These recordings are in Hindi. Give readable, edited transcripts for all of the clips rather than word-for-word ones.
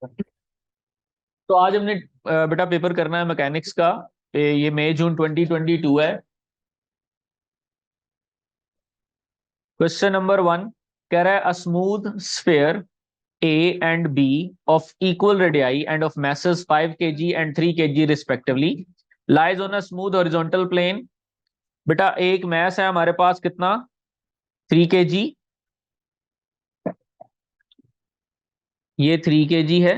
तो आज हमने बेटा पेपर करना है मैकेनिक्स का। ये मई जून 2022 है। क्वेश्चन नंबर 1 कह रहा है a smooth sphere A and B of equal radii and of masses 5 kg and 3 kg respectively lies on a smooth horizontal plane. बेटा एक मैस है हमारे पास कितना, 3 kg। ये 3 kg है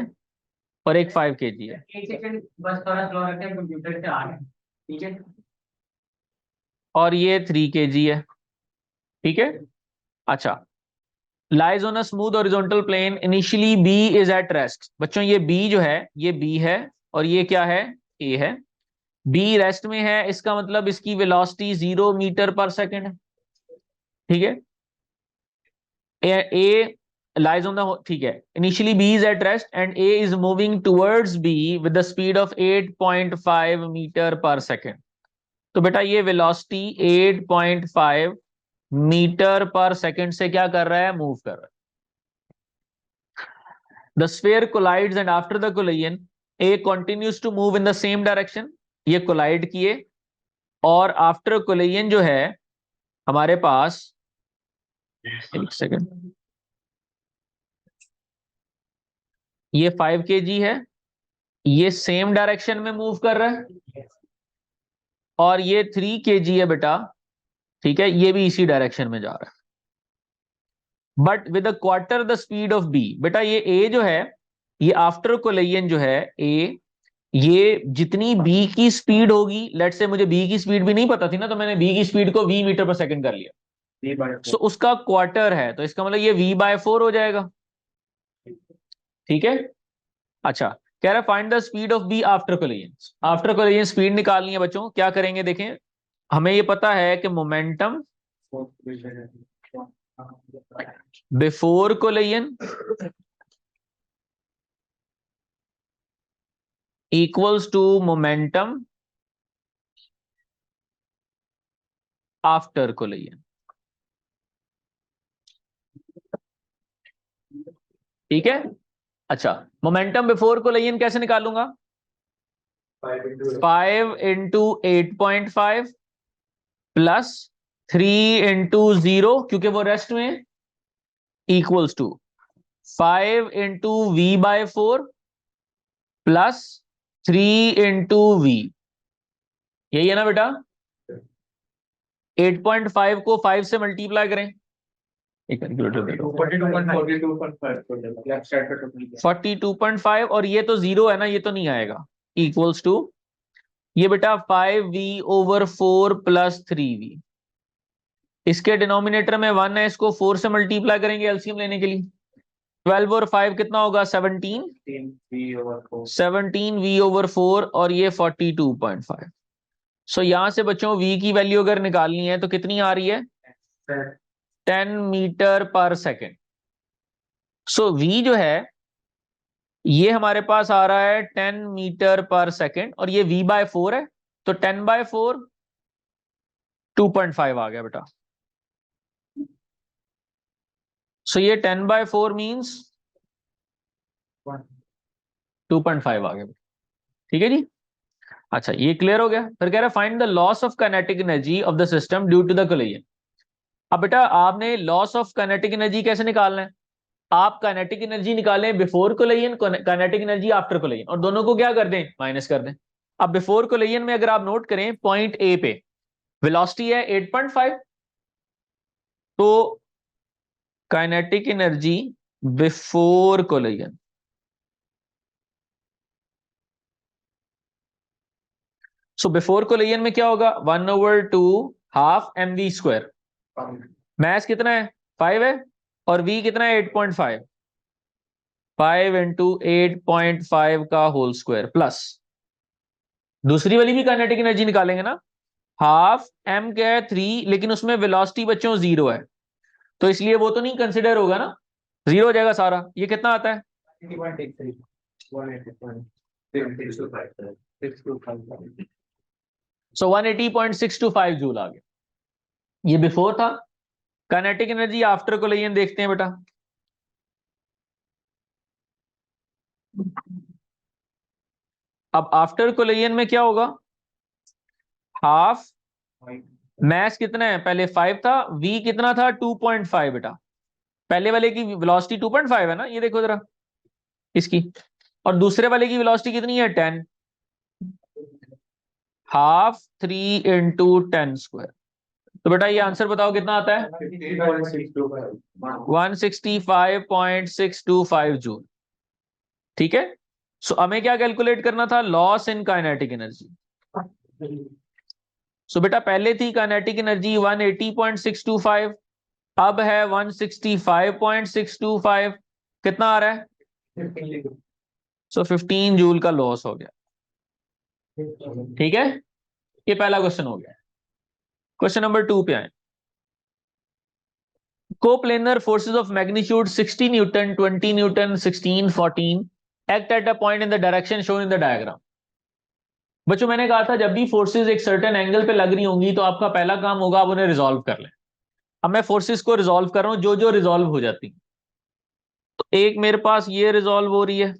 और एक 5 kg है। एक सेकंड बस थोड़ा स्लो रखते हैं, कंप्यूटर से आ रहे हैं। ठीक है, और ये 3 kg है। ठीक है, अच्छा। Lies on a smooth horizontal plane initially B is at rest. बच्चों ये बी जो है ये बी है और ये क्या है, ए है। बी रेस्ट में है, इसका मतलब इसकी वेलोसिटी 0 मीटर पर सेकेंड है। ठीक है, ए लाइज ऑन द, ठीक है, initially B is at rest and A is moving towards B with the speed of 8.5 metre per second. तो बेटा ये वेलोसिटी 8.5 मीटर पर सेकेंड से क्या कर रहा है, मूव कर रहा है। The sphere collides and after the collision, A continues to move in the same direction. ये कोलाइड किए और आफ्टर कोलिजन जो है हमारे पास, एक सेकंड, ये 5 kg है, ये सेम डायरेक्शन में मूव कर रहा है और ये 3 kg है बेटा। ठीक है, ये भी इसी डायरेक्शन में जा रहा है but with a quarter the speed of B. बेटा ये ए जो है, ये आफ्टर कोलिजन जो है ए, ये जितनी बी की स्पीड होगी, लेट से मुझे बी की स्पीड भी नहीं पता थी ना, तो मैंने बी की स्पीड को वी मीटर पर सेकंड कर लिया। सो उसका क्वार्टर है, तो इसका मतलब ये v/4 हो जाएगा। ठीक है, अच्छा। कह रहा है find the speed of B after collision. After collision speed निकालनी है बच्चों, क्या करेंगे देखें। हमें ये पता है कि momentum before collision equals to momentum after collision. ठीक है, अच्छा। मोमेंटम बिफोर कोलिजन कैसे निकालूंगा, 5 × 8.5 प्लस 3 × 0, क्योंकि वो रेस्ट में, equals to 5 × v/4 plus 3 × v। यही है ना बेटा, 8.5 को 5 से मल्टीप्लाई करें। एक कैलकुलेटर दे दो। 42.5 और ये तो जीरो है ना, ये तो नहीं आएगा, इक्वल्स टू ये बेटा 5v/4 प्लस 3v। इसके डिनोमिनेटर में 1 है, इसको 4 से मल्टीप्लाई करेंगे एलसीएम लेने के लिए। 12 और 5 कितना होगा, 17। 17v/4 और ये 42.5। सो यहां से बच्चों v की वैल्यू अगर निकालनी है तो कितनी आ रही है, 10 मीटर पर सेकेंड। सो v जो है ये हमारे पास आ रहा है 10 मीटर पर सेकेंड और ये v/4 है, तो 10/4 2.5 आ गया बेटा। सो ये 10/4 मीन्स 2.5 आ गया बेटा। ठीक है जी, अच्छा ये क्लियर हो गया। फिर कह रहा है find the loss of kinetic energy of the system due to the collision. अब बेटा आपने लॉस ऑफ काइनेटिक एनर्जी कैसे निकालना है, आप काइनेटिक एनर्जी निकालें before collision, kinetic energy after collision, और दोनों को क्या कर दें, माइनस कर दें। अब बिफोर कोलिजन में अगर आप नोट करें, पॉइंट ए पे वेलोसिटी है 8.5, तो kinetic energy before collision, so before collision में क्या होगा, 1/2 ½ mv²। मैस कितना है, 5 है, और v कितना है, 8.5। 5 × 8.5 का होल स्क्वायर प्लस दूसरी वाली भी काइनेटिक एनर्जी निकालेंगे ना, हाफ m क्या है, 3, लेकिन उसमें वेलोसिटी बच्चों 0 है, तो इसलिए वो तो नहीं कंसिडर होगा ना, 0 हो जाएगा सारा। ये कितना आता है, सो 180.625 जूल आ गया। ये बिफोर था। काइनेटिक एनर्जी आफ्टर कोलिजन देखते हैं बेटा। अब आफ्टर कोलिजन में क्या होगा, हाफ मैस कितना है, पहले 5 था, v कितना था 2.5 बेटा, पहले वाले की वेलोसिटी 2.5 है ना, ये देखो जरा इसकी, और दूसरे वाले की वेलोसिटी कितनी है 10, हाफ 3 इंटू 10 स्क्वायर। तो बेटा ये आंसर बताओ कितना आता है, 165.625 जूल। ठीक है, सो हमें क्या कैलकुलेट करना था, लॉस इन काइनेटिक एनर्जी। सो बेटा पहले थी काइनेटिक एनर्जी 180.625, अब है 165.625, कितना आ रहा है, सो 15 जूल का लॉस हो गया। ठीक है, ये पहला क्वेश्चन हो गया। क्वेश्चन नंबर 2 पे आए। Coplanar forces of magnitude 60 Newton, 20 Newton, 16, 14 act at a point in the direction shown in the diagram. बच्चों मैंने कहा था जब भी फोर्सेस एक सर्टेन एंगल पे लग रही होंगी तो आपका पहला काम होगा आप उन्हें रिजॉल्व कर लें। अब मैं फोर्सेस को रिजॉल्व कर रहा हूं, जो जो रिजॉल्व हो जाती, तो एक मेरे पास ये रिजॉल्व हो रही है,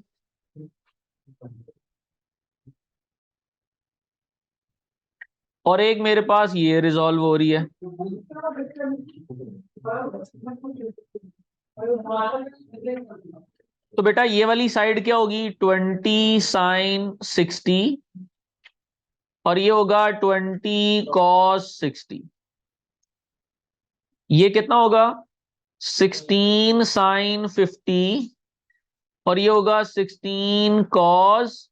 और एक मेरे पास ये रिजॉल्व हो रही है। तो बेटा ये वाली साइड क्या होगी, 20 साइन 60, और ये होगा 20 कॉस 60। ये कितना होगा 16 साइन 50, और ये होगा 16 कॉस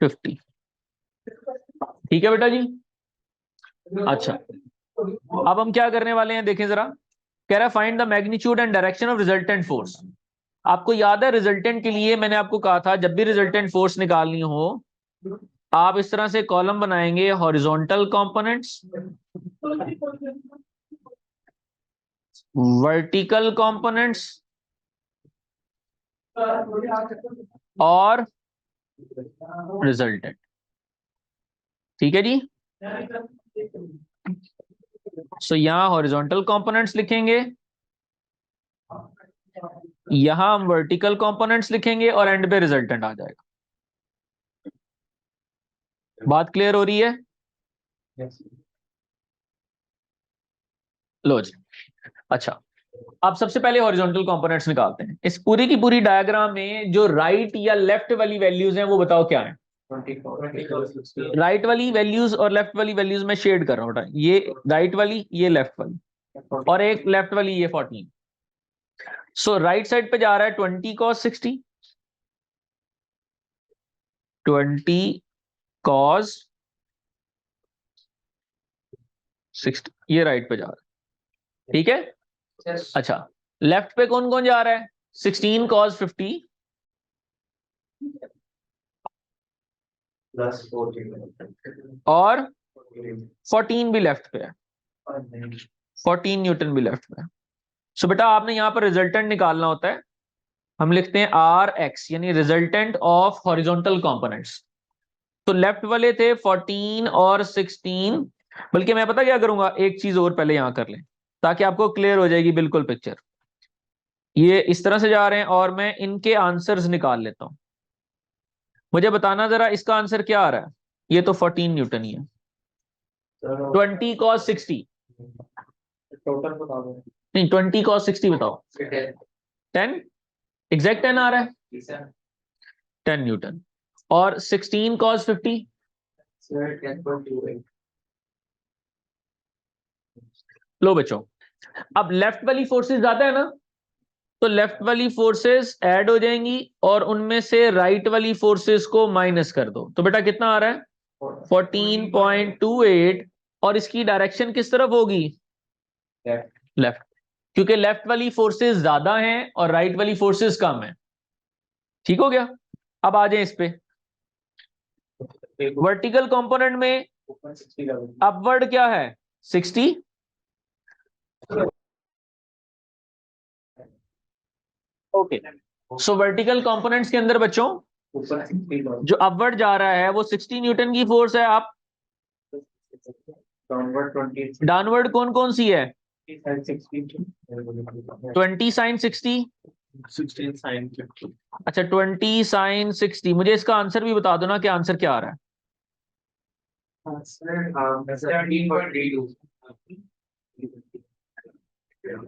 50। ठीक है बेटा जी। अच्छा, अब हम क्या करने वाले हैं देखें जरा, कह रहा है find the magnitude and direction of resultant force. आपको याद है रिजल्टेंट के लिए मैंने आपको कहा था जब भी रिजल्टेंट फोर्स निकालनी हो आप इस तरह से कॉलम बनाएंगे, हॉरिजॉन्टल कंपोनेंट्स, वर्टिकल कंपोनेंट्स और रिजल्टेंट। ठीक है जी। सो यहां हॉरिजॉन्टल कंपोनेंट्स लिखेंगे, यहां हम वर्टिकल कंपोनेंट्स लिखेंगे, और एंड पे रिजल्टेंट आ जाएगा। बात क्लियर हो रही है? लो जी। अच्छा, अब सबसे पहले हॉरिजॉन्टल कंपोनेंट्स निकालते हैं। इस पूरी की पूरी डायग्राम में जो राइट या लेफ्ट वाली वैल्यूज हैं वो बताओ क्या है। राइट वाली वैल्यूज और लेफ्ट वाली वैल्यूज में शेड कर रहा हूं, ये राइट वाली, ये लेफ्ट वाली, और एक लेफ्ट वाली ये 14। सो राइट साइड पे जा रहा है 20 cos 60, 20 cos 60, ये राइट पे जा रहा है। ठीक है, अच्छा लेफ्ट पे कौन कौन जा रहा है, 16 cos 50 और 14 भी लेफ्ट पे है, 14 न्यूटन भी लेफ्ट पे है। सो बेटा आपने यहां पर रिजल्टेंट निकालना होता है, हम लिखते हैं आर एक्स, यानी रिजल्टेंट ऑफ हॉरिजॉन्टल कंपोनेंट्स। तो लेफ्ट वाले थे 14 और 16, बल्कि मैं पता क्या करूंगा, एक चीज और पहले यहां कर लें ताकि आपको क्लियर हो जाएगी बिल्कुल पिक्चर। ये इस तरह से जा रहे हैं और मैं इनके आंसर्स निकाल लेता हूं। मुझे बताना जरा इसका आंसर क्या आ रहा है। ये तो 14 न्यूटन ही है। 20 cos 60, नहीं 20 cos 60 बताओ, 10 एग्जैक्ट 10 आ रहा है, 10 न्यूटन। और 16 cos 50, लो बच्चों, अब लेफ्ट वाली फोर्सेस ज्यादा है ना, तो लेफ्ट वाली फोर्सेस ऐड हो जाएंगी और उनमें से राइट वाली फोर्सेस को माइनस कर दो, तो बेटा कितना आ रहा है 14.28, और इसकी डायरेक्शन किस तरफ होगी, लेफ्ट, क्योंकि लेफ्ट वाली फोर्सेस ज्यादा हैं और राइट वाली फोर्सेस कम है। ठीक हो गया। अब आ जाए इस पे, वर्टिकल कंपोनेंट में अपवर्ड क्या है 60, ओके। सो वर्टिकल कंपोनेंट्स के अंदर बच्चों जो अपवर्ड जा रहा है वो 60 न्यूटन की फोर्स है। आप डाउनवर्ड कौन कौन सी है, 20 साइन 60 16 sin 50। अच्छा 20 साइन 60, मुझे इसका आंसर भी बता दो ना कि आंसर क्या आ रहा है। 17.32।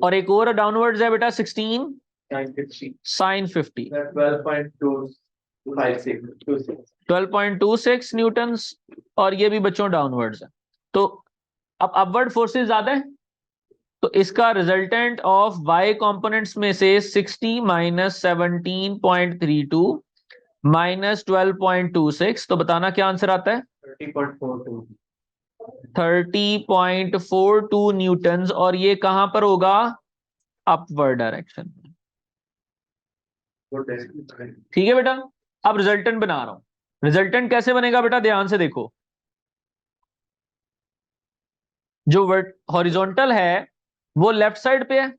और एक और डाउनवर्ड्स है बेटा 16 sin 50। साइन 50, 12.256। 12.26 न्यूटन्स। और ये भी बच्चों डाउनवर्ड्स है। तो अब अपवर्ड फोर्सेस ज्यादा है, तो इसका रिजल्टेंट ऑफ वाई कंपोनेंट्स में से 60 माइनस 17.32 माइनस 12.26, तो बताना क्या आंसर आता है। 30.42। 30.42 न्यूटन्स। और ये कहां पर होगा, अपवर्ड डायरेक्शन में। ठीक है बेटा, अब रिजल्टेंट बना रहा हूं। रिजल्टेंट कैसे बनेगा बेटा, ध्यान से देखो। जो हॉरिजॉन्टल है वो लेफ्ट साइड पे है,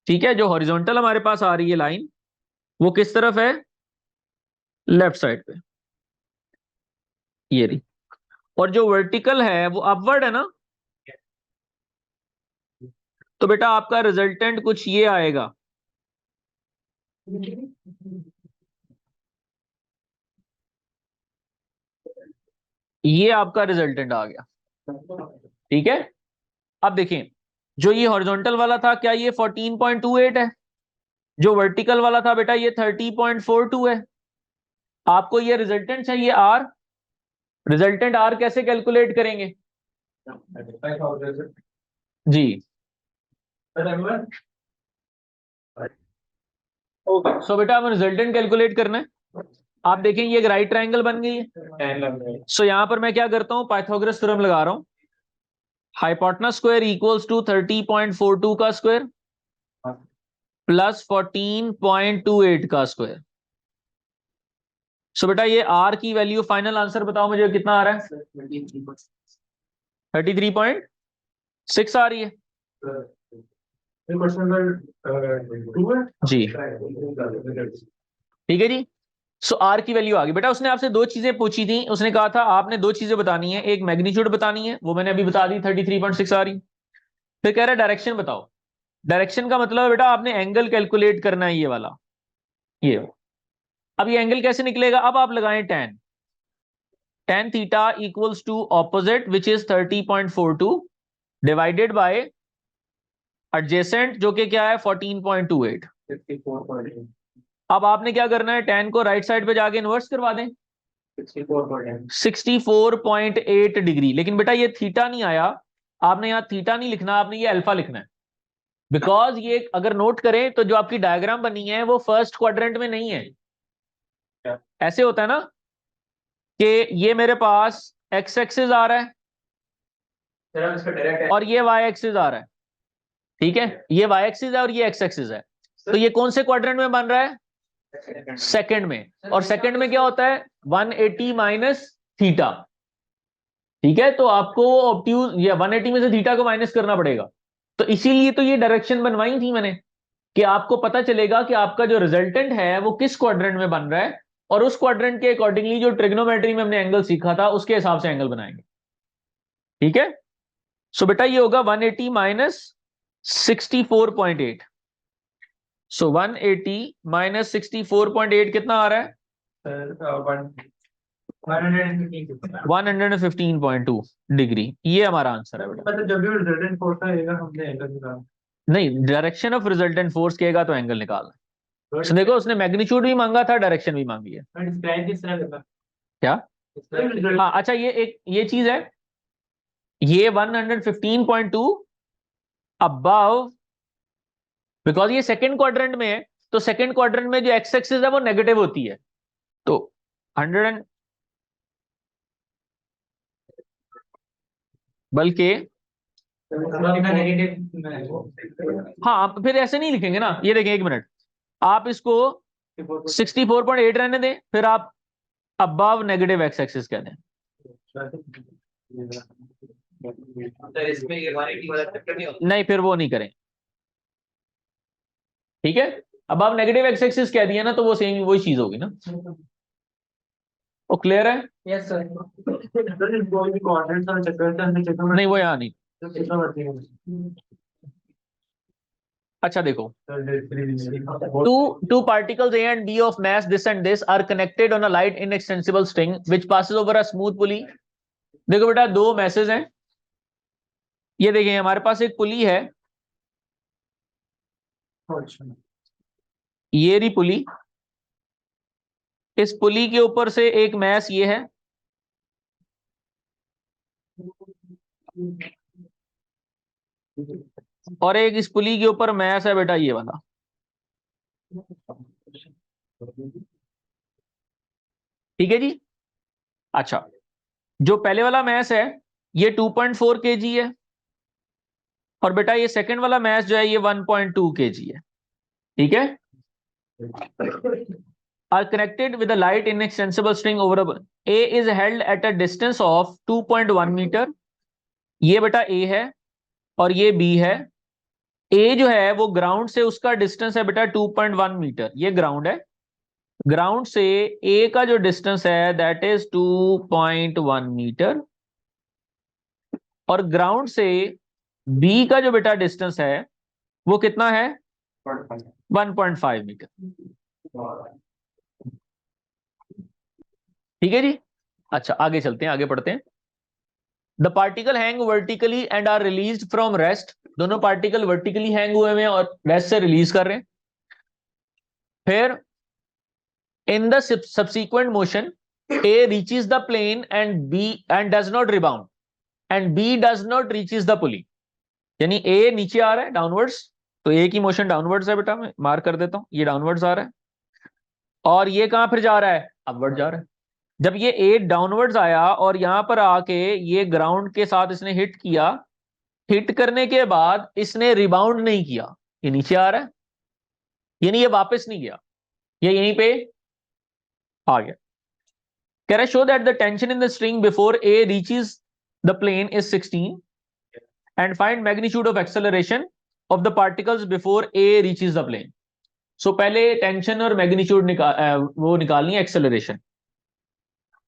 ठीक है। जो हॉरिजॉन्टल हमारे पास आ रही है लाइन, वो किस तरफ है, लेफ्ट साइड पे, ये रही। और जो वर्टिकल है वो अपवर्ड है ना, तो बेटा आपका रिजल्टेंट कुछ ये आएगा। ये आपका रिजल्टेंट आ गया, ठीक है। अब देखें, जो ये हॉरिजॉन्टल वाला था, क्या ये 14.28 है। जो वर्टिकल वाला था बेटा, ये 30.42 है। आपको ये रिजल्टेंट चाहिए आर। रिजल्टेंट आर कैसे कैलकुलेट करेंगे जी। सो बेटा हमें रिजल्टेंट कैलकुलेट करना है। आप देखें ये एक राइट ट्रायंगल बन गई है। सो यहां पर मैं क्या करता हूं, पाइथागोरस थ्योरम लगा रहा हूं। हाइपोटेनस स्क्वायर इक्वल्स टू 30.42 का स्क्वायर प्लस 14.28 का स्क्वायर। सो बेटा ये आर की वैल्यू, फाइनल आंसर बताओ मुझे कितना आ रहा है। 33.6 आ रही है जी। ठीक है जी। सो आर की वैल्यू आ गई बेटा। उसने आपसे दो चीजें पूछी थी, उसने कहा था आपने दो चीजें बतानी है, एक मैग्नीट्यूड बतानी है, वो मैंने अभी बता दी 33.6 आ रही। फिर कह रहा है डायरेक्शन बताओ। डायरेक्शन का मतलब है बेटा आपने एंगल कैलकुलेट करना है, ये वाला, ये। अब ये एंगल कैसे निकलेगा, अब आप लगाएं tan. Tan theta equals to opposite which is 30.42 divided by adjacent जो कि क्या है 14.28। 64.8। अब आपने क्या करना है, टेन को राइट साइड पे जाके इन्वर्स करवा दें 64.8 डिग्री। लेकिन बेटा ये थीटा नहीं आया, आपने यहां थीटा नहीं लिखना, आपने ये अल्फा लिखना है। बिकॉज ये अगर नोट करें तो जो आपकी डायग्राम बनी है वो फर्स्ट क्वाड्रेंट में नहीं है। ऐसे होता है ना कि ये मेरे पास एक्स एक्सिस आ रहा है और ये वाई एक्सिस आ रहा है, ठीक है। ये वाई एक्सिस है और ये एक्स एक्सिस है। तो ये कौन से क्वाड्रेंट में बन रहा है, सेकंड में। और सेकंड में क्या होता है 180 माइनस थीटा, ठीक है। तो आपको ऑब्ट्यूज या 180 में से थीटा को माइनस करना पड़ेगा। तो इसीलिए तो ये डायरेक्शन बनवाई थी मैंने, कि आपको पता चलेगा कि आपका जो रिजल्टेंट है वो किस क्वाड्रेंट में बन रहा है, और उस क्वाड्रेंट के अकॉर्डिंगली जो ट्रिग्नोमेट्री में हमने एंगल सीखा था उसके हिसाब से एंगल बनाएंगे, ठीक है। सो बेटा ये होगा 180 माइनस 64.8। सो 180 माइनस 64.8 कितना आ रहा है 115.2 डिग्री। ये हमारा आंसर है बेटा। जब भी रिजल्टेंट फोर्स आएगा हमने एंगल निकालना। नहीं, डायरेक्शन ऑफ रिजल्टेंट फोर्स कहेगा तो एंगल निकालना है। So देखो उसने मैग्नीट्यूड भी मांगा था, डायरेक्शन भी मांगी है। क्या, हाँ अच्छा, ये चीज है, ये 115.2 अबव, बिकॉज ये सेकंड क्वाड्रेंट में है, तो सेकंड क्वाड्रेंट में जो एक्स एक्सिस है वो नेगेटिव होती है, तो 100 बल्कि, हाँ आप फिर ऐसे नहीं लिखेंगे ना। ये देखें एक मिनट, आप इसको 64.8 रहने दें, फिर आप अबव नेगेटिव एक्स एक्सिस कह दें। नहीं फिर वो नहीं करें, ठीक है। अब आप नेगेटिव एक्स एक्सिस कह दिया ना, तो वो सेम वही चीज होगी ना। वो क्लियर है, यस सर। कोऑर्डिनेट्स और चक्कर से हमने चक्कर नहीं वो यहाँ नहीं। अच्छा देखो, to two particles A and B of mass this and this are connected on a light inextensible string which passes over a smooth pulley. देखो बेटा, दो मैसेज हैं, ये देखिए हमारे पास एक पुली है, ये रही पुली, इस पुली के ऊपर से एक मैस ये है, और एक इस पुली के ऊपर मैस है बेटा ये वाला। ठीक है जी। अच्छा, जो पहले वाला मैस है ये 2.4 kg है, और बेटा ये सेकंड वाला मैस जो है ये 1.2 kg है। ठीक है, are connected with a light inextensible string over A is held at a distance of 2.1 metre. ये बेटा A है और ये B है। A जो है वो ग्राउंड से उसका डिस्टेंस है बेटा 2.1 मीटर, ये ग्राउंड है। ग्राउंड से A का जो डिस्टेंस है दैट इज 2.1 मीटर, और ग्राउंड से B का जो बेटा डिस्टेंस है वो कितना है 1.5 मीटर। ठीक है जी। अच्छा आगे चलते हैं, आगे पढ़ते हैं। The particle hang vertically and are release from rest. दोनों पार्टिकल वर्टिकली हैंग हुए हैं और रेस्ट से रिलीज कर रहे हैं। फिर in the subsequent motion A reaches the plane and B and does not rebound and B does not reaches the pulley। यानी A नीचे आ रहा है डाउनवर्ड्स, तो A की मोशन डाउनवर्ड्स है बेटा, मैं मार्क कर देता हूं, ये डाउनवर्ड्स आ रहा है, और ये कहां फिर जा रहा है अपवर्ड जा रहा है। जब ये A डाउनवर्ड्स आया और यहां पर आके ये ग्राउंड के साथ इसने हिट किया, हिट करने के बाद इसने रिबाउंड नहीं किया, ये नीचे आ रहा है, यानी ये वापस नहीं गया, ये यहीं पे आ गया। कह रहा है show that the tension in the string before A reaches the plane is 16 and find magnitude of acceleration of the particles before A reaches the plane. So पहले टेंशन और मैग्नीट्यूड वो निकालनी है, एक्सेलरेशन।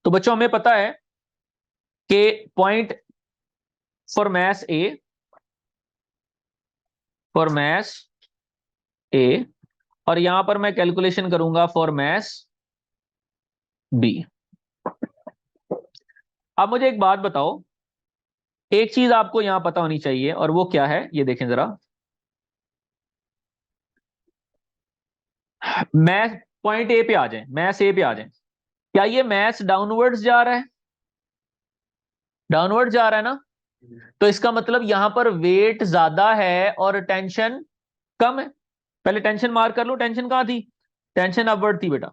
तो बच्चों हमें पता है कि पॉइंट फॉर मैस ए और यहां पर मैं कैलकुलेशन करूंगा फॉर मैस बी। अब मुझे एक बात बताओ, एक चीज आपको यहां पता होनी चाहिए, और वो क्या है ये देखें जरा। मैस पॉइंट ए पे आ जाए, मैस ए पे आ जाए, क्या ये मैस डाउनवर्ड्स जा रहा है? डाउनवर्ड जा रहा है ना, तो इसका मतलब यहां पर वेट ज्यादा है और टेंशन कम है। पहले टेंशन मार्क कर लो, टेंशन कहां थी, टेंशन अपवर्ड थी बेटा,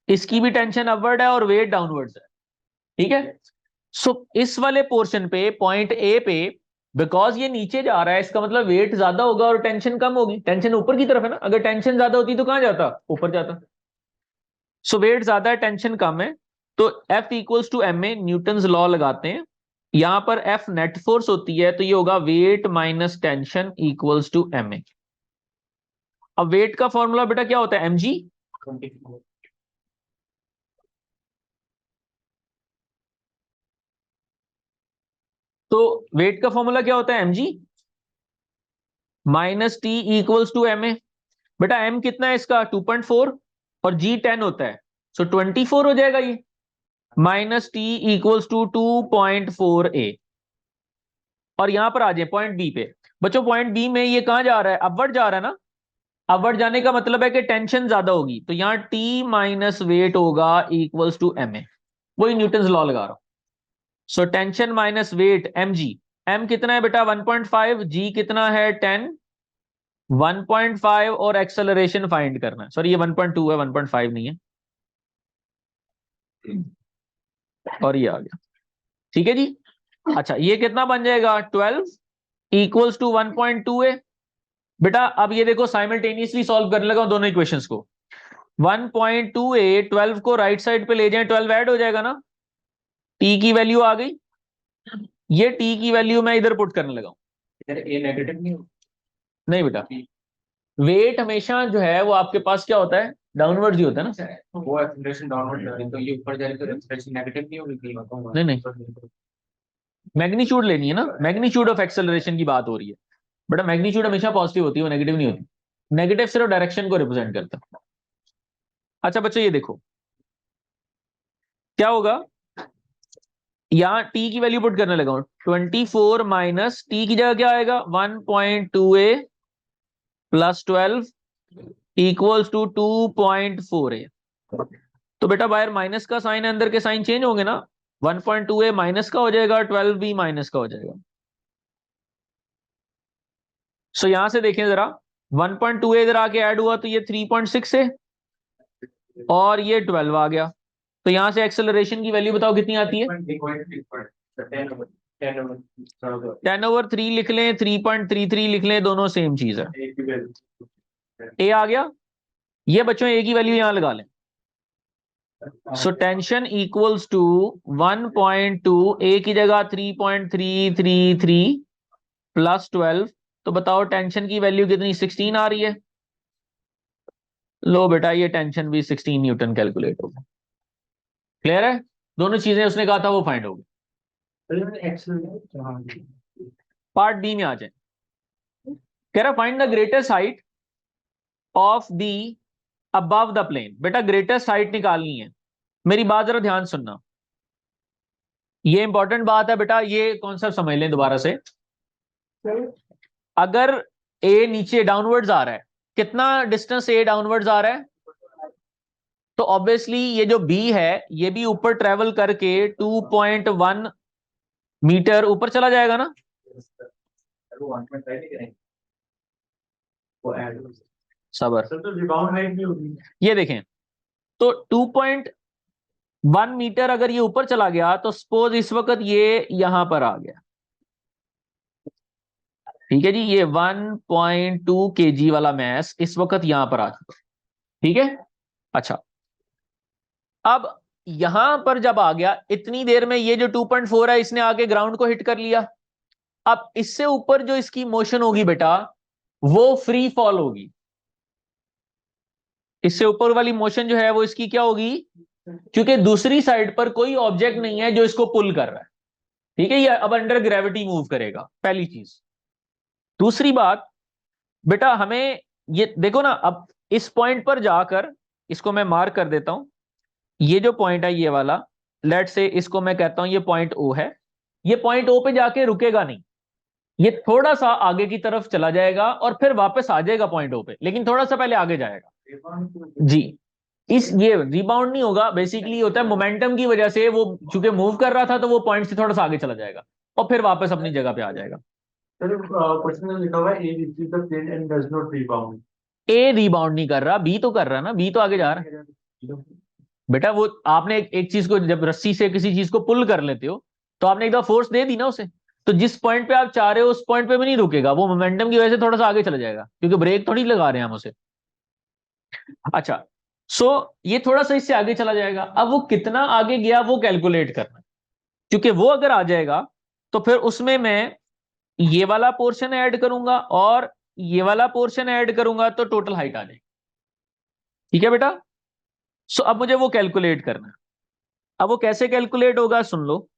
इसकी भी टेंशन अपवर्ड है और वेट डाउनवर्ड्स है। ठीक है, सो इस वाले पोर्शन पे पॉइंट ए पे बिकॉज ये नीचे जा रहा है, इसका मतलब वेट ज्यादा होगा और टेंशन कम होगी। टेंशन ऊपर की तरफ है ना, अगर टेंशन ज्यादा होती तो कहां जाता, ऊपर जाता। सो वेट ज्यादा है, टेंशन कम है, तो F equals to m a, Newton's law लगाते हैं। यहां पर F नेट फोर्स होती है, तो ये होगा weight minus tension equals to m a. अब वेट का फॉर्मूला बेटा क्या होता है, mg। तो वेट का फॉर्मूला क्या होता है, mg minus t equals to m a. बेटा m कितना है इसका 2.4 और g 10 होता है, सो 24 हो जाएगा ये, minus t equals to 2.4 a। और यहां पर आ जाए पॉइंट बी पे। बच्चों पॉइंट बी में ये कहां जा रहा है, अपवर्ड जा रहा है ना, अपवर्ड जाने का मतलब है कि टेंशन ज्यादा होगी, तो यहाँ t माइनस वेट होगा इक्वल्स टू एम ए। वही न्यूटन्स लॉ लगा रहा हूं। So tension minus weight mg, m कितना है बेटा 1.5, g कितना है 10, 1.5, और एक्सेलरेशन फाइंड करना है। सॉरी ये 1.2 है, 1.5 नहीं है, और ये आ गया। ठीक है जी। अच्छा ये कितना बन जाएगा 12 इक्वल्स टू 1.2 ए। बेटा अब ये देखो साइमल्टेनियसली सॉल्व करने लगा दोनों इक्वेशंस को। 1.2 ए 12 को राइट साइड पे ले जाए, 12 ऐड हो जाएगा ना, टी की वैल्यू आ गई, ये टी की वैल्यू मैं इधर पुट करने लगा हूं। ए नेगेटिव नहीं हो, नहीं बेटा, वेट हमेशा जो है वो आपके पास क्या होता है, डाउनवर्ड ही होता है ना। वो एक्सेलरेशन डाउनवर्ड जा रही है, तो ये ऊपर जा रही है तो एक्सेलरेशन नेगेटिव नहीं होगी। नहीं नहीं, मैग्नीट्यूड लेनी है ना, मैग्नीट्यूड ऑफ एक्सेलरेशन की बात हो रही है बेटा, मैग्नीट्यूड हमेशा पॉजिटिव होती है, वो नेगेटिव नहीं होती। नेगेटिव सिर्फ डायरेक्शन को रिप्रेजेंट करता है। अच्छा बच्चों ये देखो क्या होगा, यहां टी की वैल्यू पुट करने लगा हूं, 24 माइनस टी की जगह क्या आएगा, 1.2a plus 12 equals to 2.4a। तो बेटा बाहर माइनस का साइन है, अंदर के साइन चेंज होंगे ना, 1.2a माइनस का हो जाएगा, 12b माइनस का हो जाएगा। सो यहां से देखें जरा, 1.2a इधर आके ऐड हुआ तो ये 3.6 है और ये 12 आ गया। तो यहां से एक्सेलरेशन की वैल्यू बताओ कितनी आती है, 10/3 लिख लें, 3.33 लिख लें, दोनों सेम चीज है। ए आ गया, ये बच्चों ए की वैल्यू यहां लगा लें। सो टेंशन इक्वल्स टू 1.2, ए की जगह 3.333 प्लस 12, तो बताओ टेंशन की वैल्यू कितनी, 16 आ रही है। लो बेटा ये टेंशन भी 16 न्यूटन कैलकुलेट होगा। क्लियर है, दोनों चीजें उसने कहा था वो फाइंड होगी। पार्ट बी में आ जाए, कह रहा find the greatest height of the above the plane. बेटा ग्रेटेस्ट हाइट निकालनी है, मेरी बात जरा ध्यान सुनना, ये इंपॉर्टेंट बात है बेटा, ये कॉन्सेप्ट समझ लें दोबारा से। अगर ए नीचे डाउनवर्ड्स आ रहा है, कितना डिस्टेंस ए डाउनवर्ड्स आ रहा है, तो ऑब्वियसली ये जो बी है ये भी ऊपर ट्रेवल करके 2.1 मीटर ऊपर चला जाएगा ना। सबर, ये देखें तो 2.1 मीटर अगर ये ऊपर चला गया तो सपोज इस वक्त ये यहां पर आ गया, ठीक है जी, ये 1.2 kg वाला मैस इस वक्त यहां पर आ चुका, ठीक है। अच्छा अब यहां पर जब आ गया, इतनी देर में ये जो 2.4 है इसने आके ग्राउंड को हिट कर लिया। अब इससे ऊपर जो इसकी मोशन होगी बेटा वो फ्री फॉल होगी। इससे ऊपर वाली मोशन जो है वो इसकी क्या होगी, क्योंकि दूसरी साइड पर कोई ऑब्जेक्ट नहीं है जो इसको पुल कर रहा है, ठीक है, ये अब अंडर ग्रेविटी मूव करेगा, पहली चीज। दूसरी बात बेटा हमें ये देखो ना, अब इस पॉइंट पर जाकर, इसको मैं मार्क कर देता हूं, ये जो पॉइंट है ये वाला, लेट से इसको मैं कहता हूं ये पॉइंट ओ है, ये पॉइंट ओ पे जाके रुकेगा नहीं, ये थोड़ा सा आगे की तरफ चला जाएगा और फिर वापस आ जाएगा पॉइंट ओ पे, लेकिन थोड़ा सा पहले आगे जाएगा जी। इस ये रिबाउंड नहीं होगा, बेसिकली होता है मोमेंटम की वजह से, वो चूंकि मूव कर रहा था तो वो पॉइंट से थोड़ा सा आगे चला जाएगा और फिर वापस अपनी जगह पे आ जाएगा। क्वेश्चन में लिखा हुआ है A reaches the plane and does not rebound. A rebound नहीं कर रहा, बी तो कर रहा है ना, बी तो आगे जा रहा है बेटा। वो आपने एक चीज को जब रस्सी से किसी चीज को पुल कर लेते हो तो आपने एक दफा फोर्स दे दी ना उसे, तो जिस पॉइंट पे आप चाह रहे हो उस पॉइंट पे भी नहीं रुकेगा, वो मोमेंटम की वजह से थोड़ा सा आगे चला जाएगा, क्योंकि ब्रेक थोड़ी लगा रहे हैं हम उसे। अच्छा सो ये थोड़ा सा इससे आगे चला जाएगा, अब वो कितना आगे गया वो कैलकुलेट करना, क्योंकि वो अगर आ जाएगा तो फिर उसमें मैं ये वाला पोर्शन ऐड करूंगा और ये वाला पोर्शन ऐड करूंगा तो टोटल हाइट आ जाएगी, ठीक है बेटा। सो अब मुझे वो कैलकुलेट करना है, अब वो कैसे कैलकुलेट होगा सुन लो,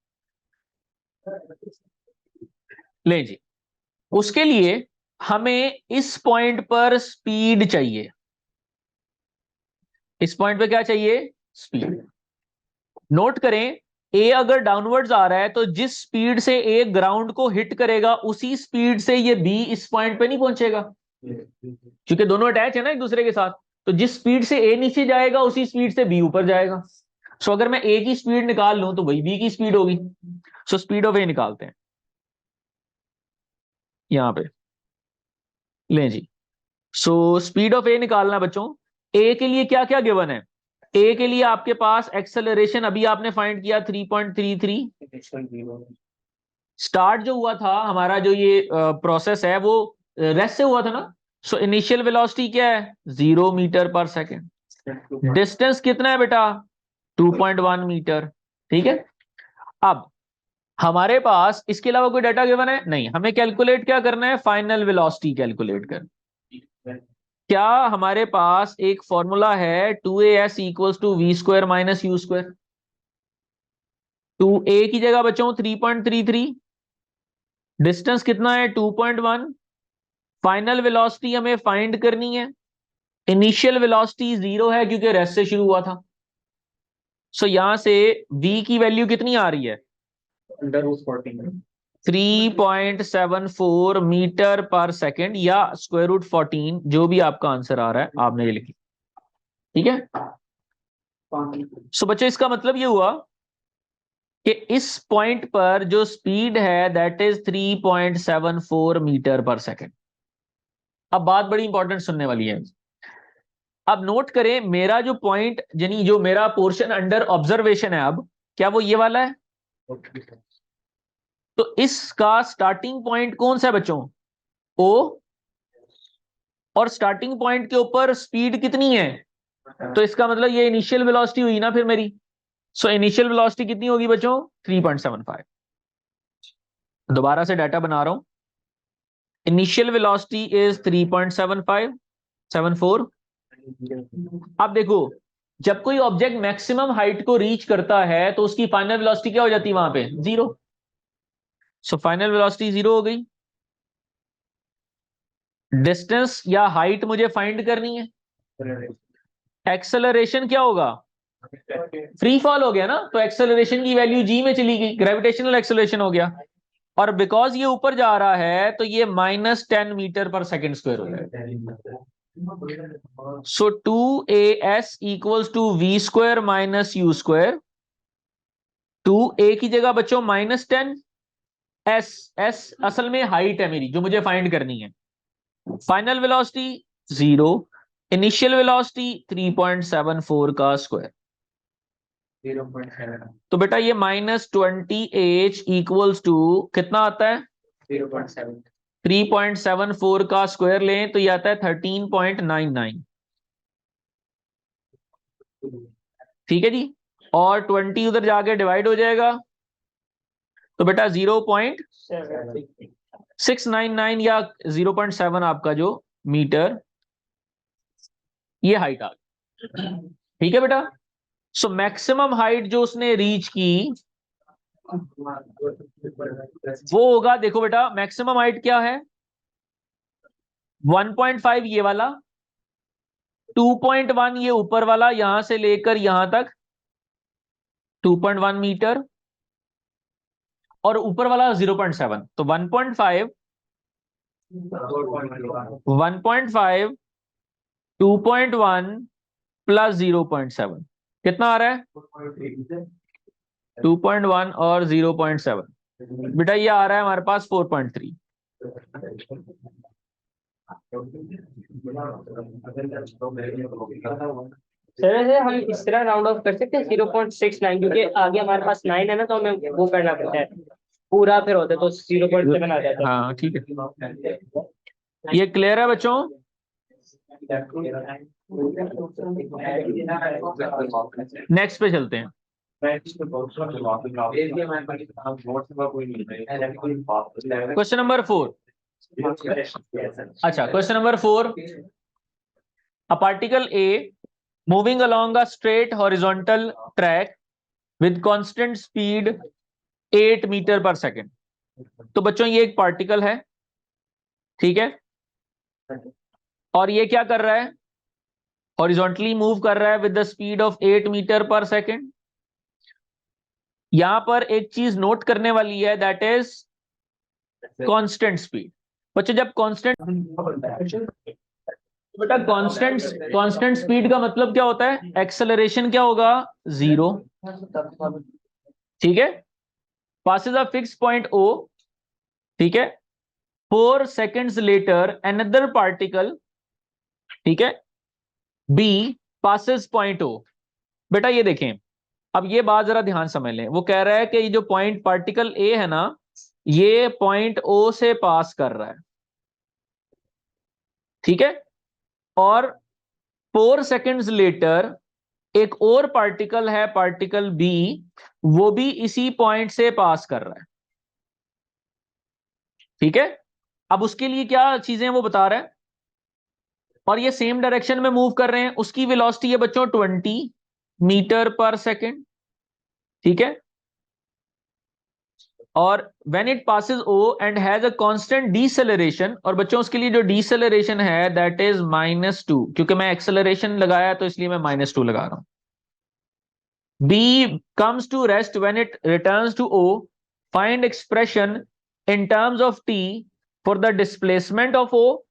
ले जी। उसके लिए हमें इस पॉइंट पर स्पीड चाहिए, इस पॉइंट पे क्या चाहिए, स्पीड। नोट करें ए अगर डाउनवर्ड्स आ रहा है तो जिस स्पीड से ए ग्राउंड को हिट करेगा उसी स्पीड से ये बी इस पॉइंट पे नहीं पहुंचेगा, क्योंकि दोनों अटैच है ना एक दूसरे के साथ। तो जिस स्पीड से ए नीचे जाएगा उसी स्पीड से बी ऊपर जाएगा। सो अगर मैं ए की स्पीड निकाल लूं तो वही बी की स्पीड होगी। सो स्पीड ऑफ ए निकालते हैं यहां पे, लें जी। सो स्पीड ऑफ ए निकालना बच्चों, ए के लिए क्या क्या गिवन है, ए के लिए आपके पास एक्सेलरेशन अभी आपने फाइंड किया 3.33, स्टार्ट जो हुआ था हमारा जो ये प्रोसेस है वो रेस्ट से हुआ था ना। सो इनिशियल वेलोसिटी क्या है, 0 मीटर पर सेकेंड। डिस्टेंस कितना है बेटा, 2.1 मीटर, ठीक है। अब हमारे पास इसके अलावा कोई डाटा गिवन है नहीं, हमें कैलकुलेट क्या करना है, फाइनल वेलोसिटी कैलकुलेट करना। क्या हमारे पास एक फॉर्मूला है 2as equals to v square minus u square. 2a की जगह बच्चों 3.33, डिस्टेंस कितना है 2.1, फाइनल वेलोसिटी हमें फाइंड करनी है। इनिशियल वेलोसिटी 0 है क्योंकि रेस्ट से शुरू हुआ था। सो यहां से v की वैल्यू कितनी आ रही है? Under root 14 3.74 metre per second या स्क्वायर रूट 14, जो भी आपका आंसर आ रहा है आपने ये लिखी। ठीक है। सो बच्चों इसका मतलब ये हुआ कि इस पॉइंट पर जो स्पीड है that is 3.74 metre per second. अब बात बड़ी इंपॉर्टेंट सुनने वाली है। अब नोट करें, मेरा जो पॉइंट यानी जो मेरा पोर्शन अंडर ऑब्जर्वेशन है, अब क्या वो ये वाला है? तो इसका स्टार्टिंग पॉइंट कौन सा है बच्चों? ओ। और स्टार्टिंग पॉइंट के ऊपर स्पीड कितनी है? तो इसका मतलब ये इनिशियल वेलोसिटी हुई ना फिर मेरी। सो इनिशियल वेलोसिटी कितनी होगी बच्चों? 3.75। दोबारा से डाटा बना रहा हूं। Initial velocity is 3.74। अब देखो, जब कोई ऑब्जेक्ट मैक्सिमम हाइट को रीच करता है तो उसकी फाइनल वेलोसिटी क्या हो जाती है वहां पे? 0। सो फाइनल वेलोसिटी 0 हो गई। डिस्टेंस या हाइट मुझे फाइंड करनी है। एक्सेलरेशन क्या होगा? फ्री फॉल हो गया ना, तो एक्सेलरेशन की वैल्यू जी में चली गई, ग्रेविटेशनल एक्सेलरेशन हो गया। और बिकॉज ये ऊपर जा रहा है तो ये -10 मीटर पर सेकेंड स्क्वायर हो जाएगा। So 2as equals to v square minus u square. 2a की जगह बच्चों -10, s असल में हाइट है मेरी जो मुझे फाइंड करनी है। फाइनल वेलोसिटी 0, इनिशियल वेलोसिटी 3.74 का स्क्वायर। 0.7 तो बेटा ये -20h इक्वल्स टू कितना आता है? 0.7 3.74 का स्क्वायर लें तो ये आता है 13.99। ठीक है जी। और 20 उधर जाके डिवाइड हो जाएगा तो बेटा 0.699 या 0.7 आपका जो मीटर, ये हाइट आ गई। ठीक है बेटा। सो मैक्सिमम हाइट जो उसने रीच की वो होगा, देखो बेटा मैक्सिमम हाइट क्या है? 1.5 ये वाला, 2.1 ये ऊपर वाला, यहां से लेकर यहां तक 2.1 मीटर, और ऊपर वाला 0.7। तो 1.5 2.1 प्लस 0.7 कितना आ रहा है? 2.1 और 0.7। बेटा ये आ रहा है हमारे पास 4.3। सर वैसे हम इस तरह राउंड ऑफ कर सकते हैं 0.69, क्योंकि आगे हमारे पास 9 है ना, तो हमें वो करना पड़ता है पूरा, फिर होता है तो 0.7 आ जाता है। हाँ ठीक है, ये क्लियर है बच्चों? नेक्स्ट पे चलते हैं। Question number 4। अच्छा, question number 4। A particle A moving along a straight horizontal track with constant speed 8 metre per second. तो बच्चों ये एक पार्टिकल है, ठीक है, और ये क्या कर रहा है? हॉरिजॉन्टली मूव कर रहा है with the speed of 8 metre per second. यहां पर एक चीज नोट करने वाली है, दैट इज कांस्टेंट स्पीड। बच्चों जब कांस्टेंट, बेटा कांस्टेंट स्पीड का मतलब क्या होता है? एक्सेलरेशन क्या होगा? 0। ठीक है। passes a fixed point O, ठीक है, 4 seconds later another particle, ठीक है, B passes point O। बेटा ये देखें, अब ये बात जरा ध्यान समझ लें। वो कह रहा है कि ये जो पॉइंट पार्टिकल A है ना, ये पॉइंट O से पास कर रहा है, ठीक है, और 4 seconds लेटर एक और पार्टिकल है, पार्टिकल B, वो भी इसी पॉइंट से पास कर रहा है, ठीक है। अब उसके लिए क्या चीजें वो बता रहे हैं, और ये सेम डायरेक्शन में मूव कर रहे हैं। उसकी वेलोसिटी है बच्चों 20 मीटर पर सेकेंड, ठीक है, और when it passes O and has a constant deceleration, और बच्चों उसके लिए जो डीसेलरेशन है दैट इज -2, क्योंकि मैं एक्सेलरेशन लगाया तो इसलिए मैं -2 लगा रहा हूं। B comes to rest when it returns to O. Find expression in terms of T for the displacement of O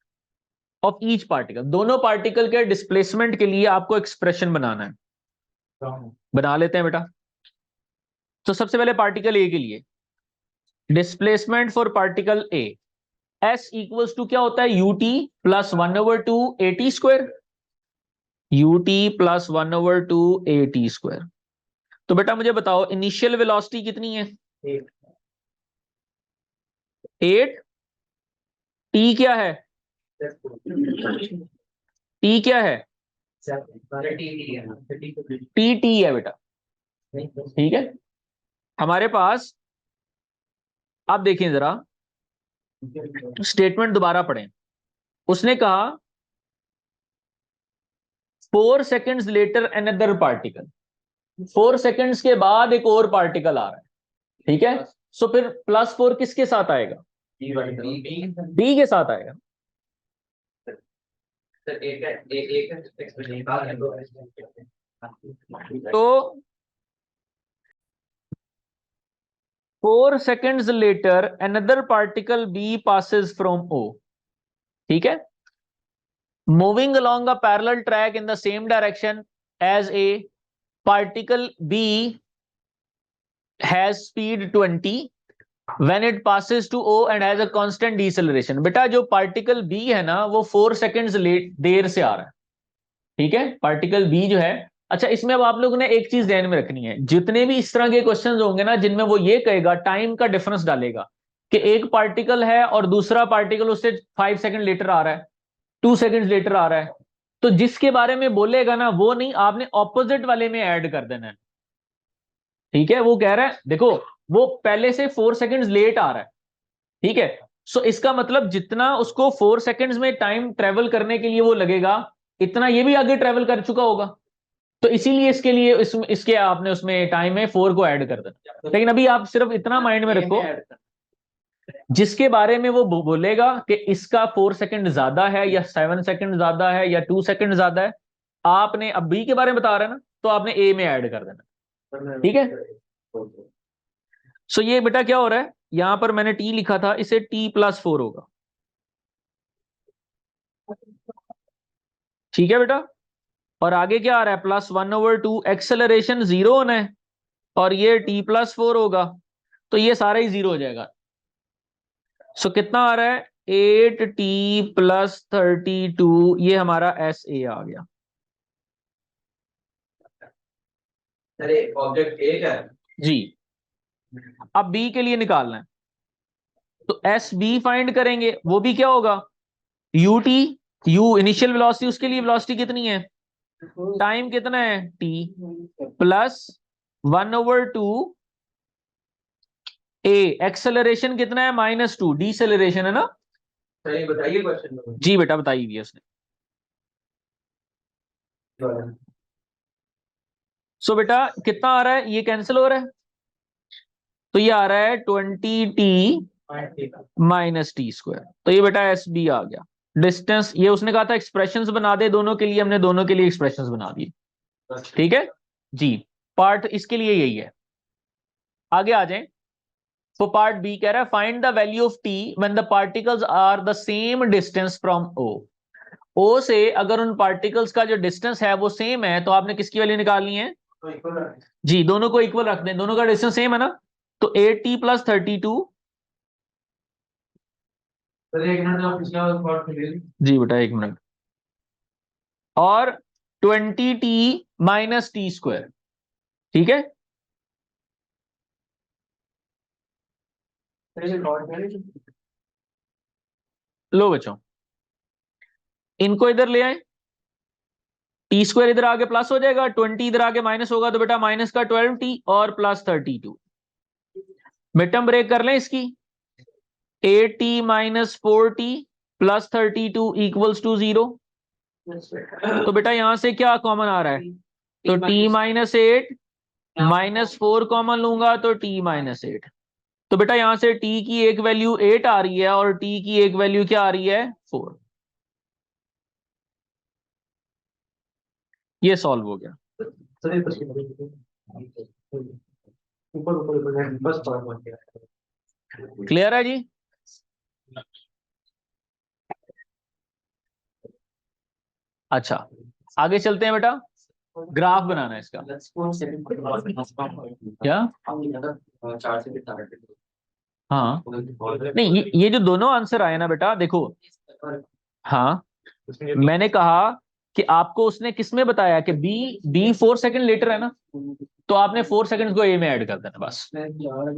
of each particle. दोनों पार्टिकल के डिस्प्लेसमेंट के लिए आपको एक्सप्रेशन बनाना है। बना लेते हैं बेटा। तो सबसे पहले पार्टिकल ए के लिए displacement for particle A, S equals to क्या होता है, UT plus 1/2 AT square, UT plus 1/2 AT square. तो बेटा मुझे बताओ इनिशियल वेलोसिटी कितनी है, 8। टी क्या है, टी क्या है, टी है बेटा, ठीक है। हमारे पास, आप देखिए जरा स्टेटमेंट दोबारा पढ़ें। उसने कहा 4 seconds later another particle, 4 seconds के बाद एक और पार्टिकल आ रहा है, ठीक है। सो फिर +4 किसके साथ आएगा, डी के साथ आएगा। तो 4 seconds later another particle B passes from O, ठीक है, moving along a parallel track in the same direction as A. Particle B has speed 20 when it passes to O and has a constant deceleration. बेटा जो पार्टिकल B है ना वो 4 seconds लेट देर से आ रहा है, ठीक है, पार्टिकल B जो है। अच्छा, इसमें अब आप लोगों ने एक चीज ध्यान में रखनी है, जितने भी इस तरह के क्वेश्चंस होंगे ना जिनमें वो ये कहेगा, टाइम का डिफरेंस डालेगा कि एक पार्टिकल है और दूसरा पार्टिकल उससे 5 सेकंड लेटर आ रहा है, 2 सेकंड लेटर आ रहा है, तो जिसके बारे में बोलेगा ना वो नहीं, आपने ऑपोजिट वाले में ऐड कर देना है, ठीक है। वो कह रहा है देखो वो पहले से 4 सेकंड्स लेट आ रहा है, ठीक है। सो इसका मतलब जितना उसको 4 सेकंड्स में टाइम ट्रेवल करने के लिए वो लगेगा, इतना ये भी आगे ट्रेवल कर चुका होगा, तो इसीलिए इसके लिए इसके आपने उसमें टाइम में 4 को ऐड कर देना। लेकिन अभी आप सिर्फ इतना माइंड में रखो, जिसके बारे में वो बोलेगा कि इसका 4 सेकंड ज्यादा है या 7 सेकंड ज्यादा है या 2 सेकंड ज्यादा है, आपने अब बी के बारे में बता रहे हैं ना, तो आपने ए में ऐड कर देना, ठीक है। सो ये बेटा क्या हो रहा है, यहां पर मैंने टी लिखा था, इसे T+4 होगा, ठीक है बेटा। और आगे क्या आ रहा है, +1/2, एक्सेलरेशन 0 होना है और ये T+4 होगा, तो ये सारा ही 0 हो जाएगा। सो कितना आ रहा है, 8T + 32, ये हमारा SA आ गया। अरे ऑब्जेक्ट ए का जी, अब बी के लिए निकालना है, तो SB फाइंड करेंगे, वो भी क्या होगा, UT, U इनिशियल वेलोसिटी, उसके लिए वेलोसिटी कितनी है, टाइम कितना है T, प्लस 1/2 A, एक्सेलरेशन कितना है -2, डीसेलरेशन है ना। सही बताइए क्वेश्चन। जी बेटा बताइए भी उसने। सो बेटा कितना आ रहा है, ये कैंसिल हो रहा है, तो ये आ रहा है 20T -T², तो ये बेटा SB आ गया। डिस्टेंस ये उसने कहा था एक्सप्रेशंस बना दे दोनों के लिए, हमने दोनों के लिए एक्सप्रेशंस बना दिए, ठीक है जी। पार्ट इसके लिए यही है। आगे आ जाए, तो पार्ट बी कह रहा है find the value of t when the particles are the same distance from O से अगर उन पार्टिकल्स का जो डिस्टेंस है वो सेम है, तो आपने किसकी वैल्यू निकालनी है, जी दोनों को इक्वल रख दें, दोनों का डिस्टेंस सेम है ना, तो 8T + 32, जी बेटा 1 मिनट, और 20T -T², ठीक है। लो बच्चों इनको इधर ले आए, T² इधर आगे प्लस हो जाएगा, 20 इधर आगे माइनस होगा, तो बेटा माइनस का 12T और प्लस 32, मिड ब्रेक कर लें इसकी, 8T - 4T + 32 = 0। तो बेटा यहां से क्या कॉमन आ रहा है, तो T - 8 -4 कॉमन लूंगा तो T - 8, तो बेटा यहां से t की एक वैल्यू 8 आ रही है और t की एक वैल्यू क्या आ रही है 4। ये सॉल्व हो गया। सर ऊपर ऊपर ऊपर बस पढ़ गया। क्लियर है जी? अच्छा आगे चलते हैं बेटा, ग्राफ बनाना है इसका। क्या? 4 से कितना हाँ नहीं, ये जो दोनों आंसर आए ना बेटा देखो, हाँ मैंने कहा कि आपको उसने किसमें बताया कि बी 4 सेकंड लेटर है ना, तो आपने 4 सेकंड को ए में ऐड कर देना बस,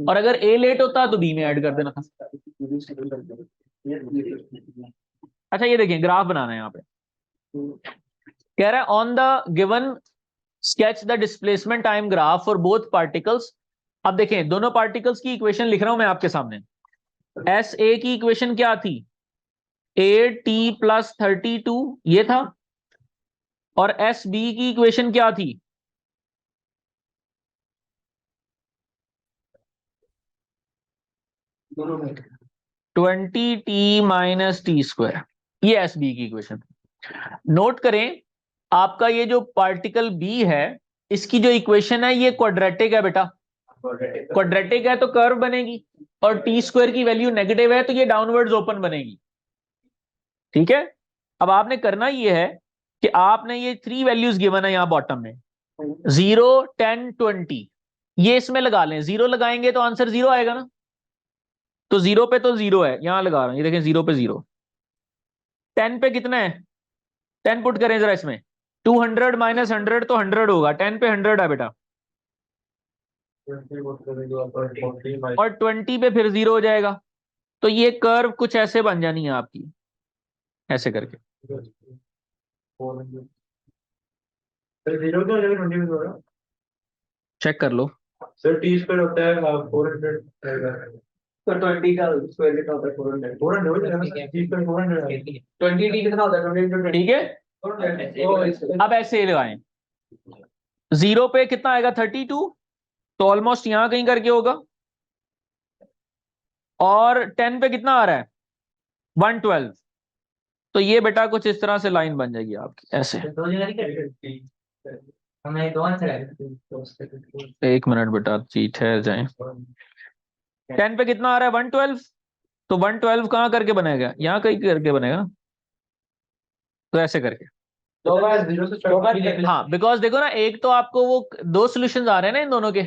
और अगर ए लेट होता तो बी में ऐड कर देना था। अच्छा ये देखिए ग्राफ बनाना है यहाँ पे, कह रहा है on the given sketch the displacement time graph for both particles. अब देखें दोनों पार्टिकल्स की इक्वेशन लिख रहा हूं मैं आपके सामने। एस ए की इक्वेशन क्या थी, ए टी प्लस 32 ये था, और एस बी की इक्वेशन क्या थी, दोनों में 20t माइनस टी स्क्वायर, ये एस बी की इक्वेशन। नोट करें आपका ये जो पार्टिकल बी है इसकी जो इक्वेशन है ये क्वाड्रेटिक है बेटा, क्वाड्रेटिक है तो कर्व बनेगी, और टी स्क्वायर की वैल्यू नेगेटिव है तो ये डाउनवर्ड्स ओपन बनेगी। ठीक है, अब आपने करना ये है कि आपने ये 3 वैल्यूज गिवन है यहां बॉटम में 0 10 20, ये इसमें लगा लें। 0 लगाएंगे तो आंसर 0 आएगा ना, तो 0 पे तो 0 है, यहां लगा रहा हूं, ये देखें 0 पे 0। 10 पे कितना है, 10 पुट करें जरा इसमें, 200 माइनस 100 तो 100 होगा, 10 पे 100 है बेटा, और 20 पे फिर 0 हो जाएगा। तो ये कर्व कुछ ऐसे बन जानी है आपकी, ऐसे करके। जीरो का 20 में होगा चेक कर लो। सर। टी स्क्वायर होता है 400 तो 20 का स्क्वायर कितना होता है 400 400 हो जाएगा सर। टी स्क्वायर 400 है 20 टी कितना होता है 20 into 20 ठीक है, अब ऐसे लगाएं, 0 पे कितना आएगा 32, तो ऑलमोस्ट यहां कहीं करके होगा, और 10 पे कितना आ रहा है 112, तो ये बेटा कुछ इस तरह से लाइन बन जाएगी आपकी ऐसे। हमें दो आंसर है। एक मिनट बेटा जी ठहर जाएं। 10 पे कितना आ रहा है 112, तो 112 कहां करके बनेगा, यहां कहीं करके बनेगा ना, तो ऐसे करके। दो बार 0 से स्टार्ट। हाँ बिकॉज देखो ना, एक तो आपको वो 2 सॉल्यूशंस आ रहे हैं ना इन दोनों के,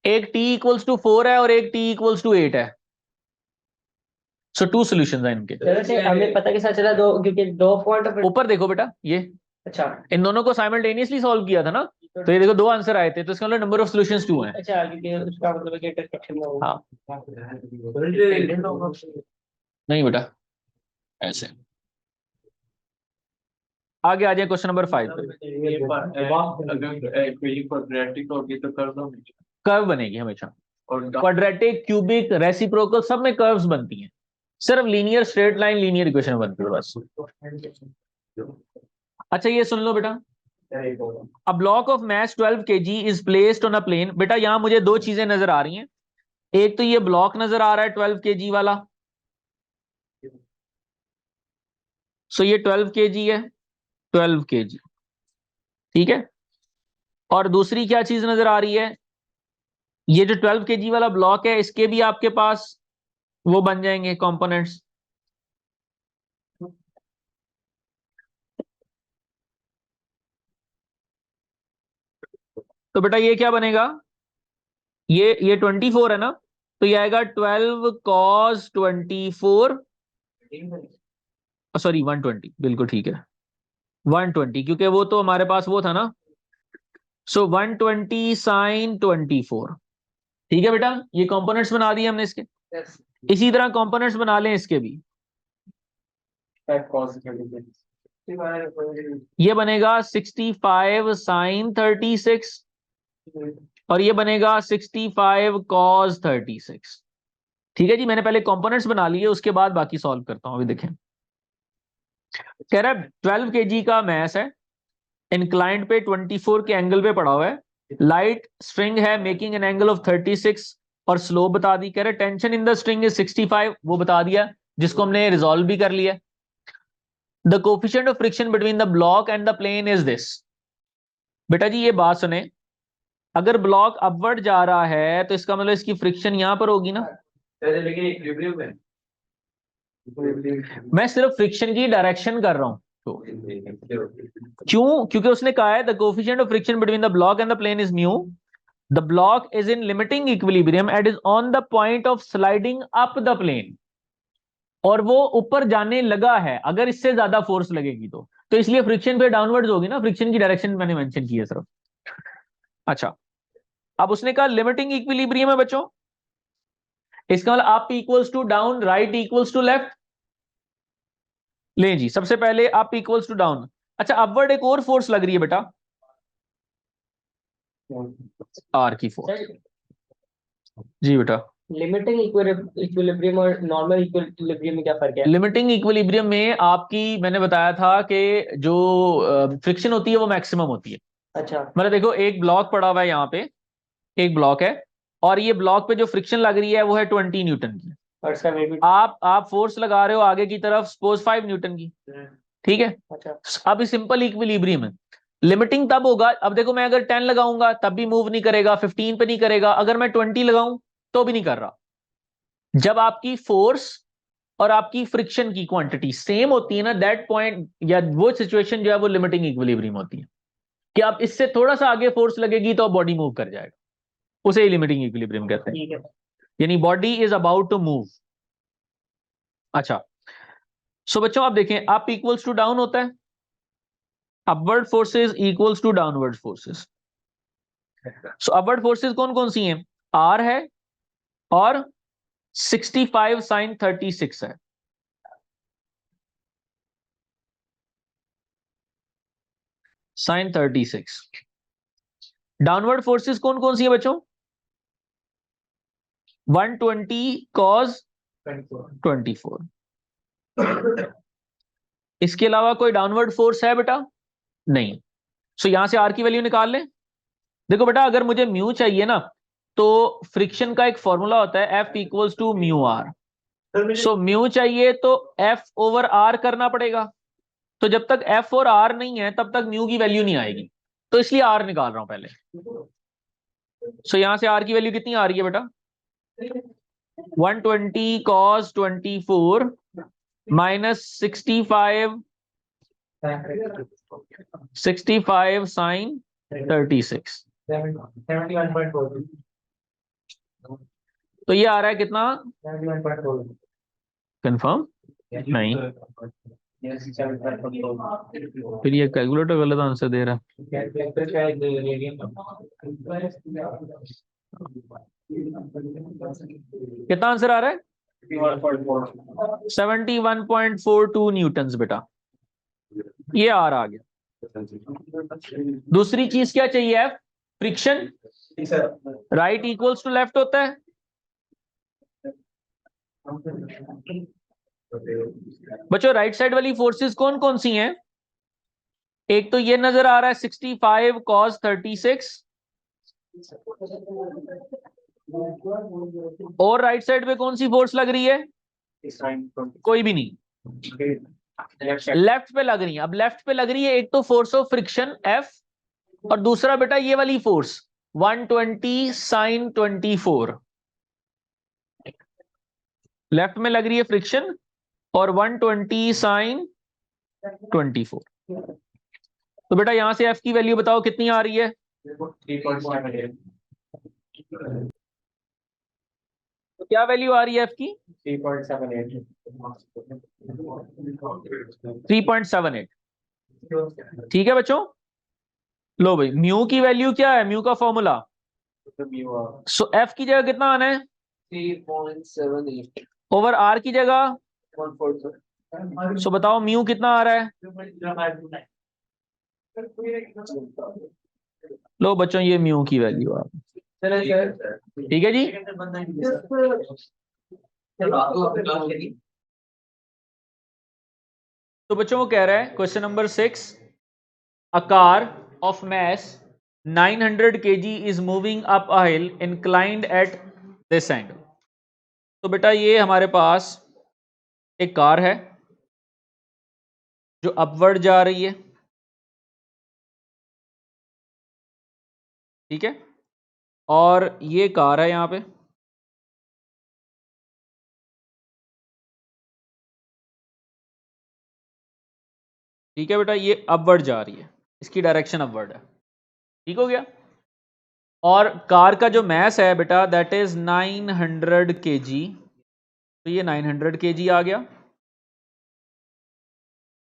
एक t इक्वल्स टू 4 है और एक t इक्वल्स टू 8 है, सो 2 सॉल्यूशंस हैं इनके। वैसे हमें पता कैसा चला, दो क्योंकि 2 पॉइंट। ऊपर देखो बेटा, ये अच्छा इन दोनों को साइमल्टेनियसली सॉल्व किया था ना, तो ये देखो 2 आंसर आए थे, तो इसका मतलब नंबर ऑफ सॉल्यूशंस 2 हैं। अच्छा, क्योंकि उसका मतलब कि इंटरसेक्शन में होगा। हाँ नहीं बेटा ऐसे। आगे आ जाए क्वेश्चन नंबर 5 पे। क्वाड्रेटिक होगी तो कर दो कर्व बनेगी हमेशा, और क्वाड्रेटिक क्यूबिक रेसिप्रोकल सब में कर्व्स बनती हैं, सिर्फ linear straight line linear equation बनती है बस। अच्छा ये सुन लो बेटा, a block of mass 12 kg is placed on a plane. बेटा यहां मुझे 2 चीजें नजर आ रही हैं, एक तो ये ब्लॉक नजर आ रहा है 12 kg वाला, सो ये 12 kg है, 12 kg ठीक है, और दूसरी क्या चीज नजर आ रही है, ये जो 12 kg वाला ब्लॉक है इसके भी आपके पास वो बन जाएंगे कंपोनेंट्स। तो बेटा ये क्या बनेगा, ये 24 है ना, तो ये आएगा 12 cos 24, सॉरी 120, बिल्कुल ठीक है 120, क्योंकि वो तो हमारे पास वो था ना, सो 120 sin 24। ठीक है बेटा, ये कंपोनेंट्स बना दिए हमने इसके। इसी तरह कंपोनेंट्स बना लें इसके भी, ये बनेगा 65 sin 36 और ये बनेगा 65 cos 36। ठीक है जी, मैंने पहले कंपोनेंट्स बना लिए, उसके बाद बाकी सॉल्व करता हूं। अभी देखें, कह रहा है 12 kg का मैस है, इंक्लाइंड पे 24 के एंगल पे पड़ा हुआ है, लाइट स्ट्रिंग है मेकिंग एन एंगल ऑफ 36 और स्लोप बता दी। कह रहे tension in the string is 65, वो बता दिया, जिसको हमने रिजॉल्व भी कर लिया। The coefficient of friction between the block and the plane is this. बेटा जी ये बात सुने, अगर ब्लॉक अपवर्ड जा रहा है तो इसका मतलब इसकी फ्रिक्शन यहां पर होगी ना। लेकिन इक्विलिब्रियम है, मैं सिर्फ फ्रिक्शन की डायरेक्शन कर रहा हूं। तो क्यों? क्योंकि उसने कहा है the coefficient of friction between the block and the plane is mu. The block is in limiting equilibrium and is on the point of sliding up the plane. और वो ऊपर जाने लगा है, अगर इससे ज्यादा फोर्स लगेगी तो इसलिए फ्रिक्शन पे डाउनवर्ड्स होगी ना, फ्रिक्शन की डायरेक्शन मैंने मेंशन की है सिर्फ। अच्छा, अब उसने कहा लिमिटिंग इक्विलिब्रियम है बच्चों, इसका मतलब up equals to down, right equals to left. ले जी, सबसे पहले अप इक्वल्स टू डाउन। अच्छा, अपवर्ड एक और फोर्स लग रही है बेटा, आर की फोर्स। जी बेटा, लिमिटिंग इक्विलिब्रियम और नॉर्मल इक्विलिब्रियम में क्या फर्क है? लिमिटिंग इक्विलिब्रियम में आपकी, मैंने बताया था कि जो फ्रिक्शन होती है वो मैक्सिमम होती है। अच्छा, मतलब देखो एक ब्लॉक पड़ा हुआ है यहाँ पे, एक ब्लॉक है, और ये ब्लॉक पे जो फ्रिक्शन लग रही है वो है 20 न्यूटन की। और इसका वेट आप फोर्स लगा रहे हो आगे की तरफ, सपोज 5 न्यूटन की, ठीक है। अच्छा, अब सिंपल इक्विलिब्रियम है। लिमिटिंग तब होगा, अब देखो मैं अगर 10 लगाऊंगा तब भी मूव नहीं करेगा, 15 पे नहीं करेगा, अगर मैं 20 लगाऊं तो भी नहीं कर रहा। जब आपकी फोर्स और आपकी फ्रिक्शन की क्वांटिटी सेम होती है ना, दैट पॉइंट या वो सिचुएशन जो है वो लिमिटिंग इक्विलिब्रियम होती है। कि आप इससे थोड़ा सा आगे फोर्स लगेगी तो बॉडी मूव कर जाएगा, उसे ही लिमिटिंग इक्विलिब्रियम कहते हैं। ठीक है। यानी body is about to move. अच्छा, सो बच्चों आप देखें, अप इक्वल्स टू डाउन होता है, upward forces equals to downward forces. So upward forces कौन कौन सी हैं? आर है और 65 sin 36 है। sin 36। डाउनवर्ड फोर्सेस कौन कौन सी है बच्चों? 120 cos 24। इसके अलावा कोई डाउनवर्ड फोर्स है बेटा? नहीं। सो यहां से आर की वैल्यू निकाल लें। देखो बेटा, अगर मुझे म्यू चाहिए ना, तो फ्रिक्शन का एक फॉर्मूला होता है f equals to mu R. So mu चाहिए तो एफ ओवर आर करना पड़ेगा। तो जब तक एफ और आर नहीं है तब तक म्यू की वैल्यू नहीं आएगी, तो इसलिए आर निकाल रहा हूं पहले। सो यहां से आर की वैल्यू कितनी आ रही है बेटा? 120 cos 24 माइनस 65 sin 36। 71.4। तो ये आ रहा है कितना? 71.4। कंफर्म नहीं, फिर ये कैलकुलेटर गलत आंसर दे रहा है। कितना आंसर आ रहा है? 71.42 न्यूटन बेटा, ये आर आ गया। दूसरी चीज क्या चाहिए है? Friction. Right equals to left होता है। बच्चों राइट साइड वाली फोर्सेस कौन कौन सी हैं? एक तो ये नजर आ रहा है 65 cos 36, और राइट साइड पे कौन सी फोर्स लग रही है? कोई भी नहीं, लेफ्ट पे लग रही है। अब लेफ्ट पे लग रही है एक तो फोर्स ऑफ फ्रिक्शन एफ, और दूसरा बेटा ये वाली फोर्स 120 sin 24। लेफ्ट में लग रही है फ्रिक्शन और 120 sin 24। तो बेटा यहां से एफ की वैल्यू बताओ कितनी आ रही है? 3.78। तो क्या वैल्यू आ रही है एफ की? 3.78। 3.78। ठीक है बच्चों, लो भाई म्यू की वैल्यू क्या है? म्यू का फॉर्मूला, सो एफ की जगह कितना आना है? 3.78। ओवर आर की जगह, 142। सो बताओ म्यू कितना आ रहा है? लो बच्चों, ये म्यू की वैल्यू आ रही है। ठीक है जी। तो बच्चों वो कह रहा है question number 6, a car of mass 900 kg is moving up a hill inclined at this angle. तो बेटा ये हमारे पास एक कार है जो अपवर्ड जा रही है, ठीक है, और ये कार है यहां पे, ठीक है बेटा, ये अपवर्ड जा रही है, इसकी डायरेक्शन अपवर्ड है, ठीक हो गया। और कार का जो मैस है बेटा दैट इज 900 kg, तो ये 900 kg आ गया।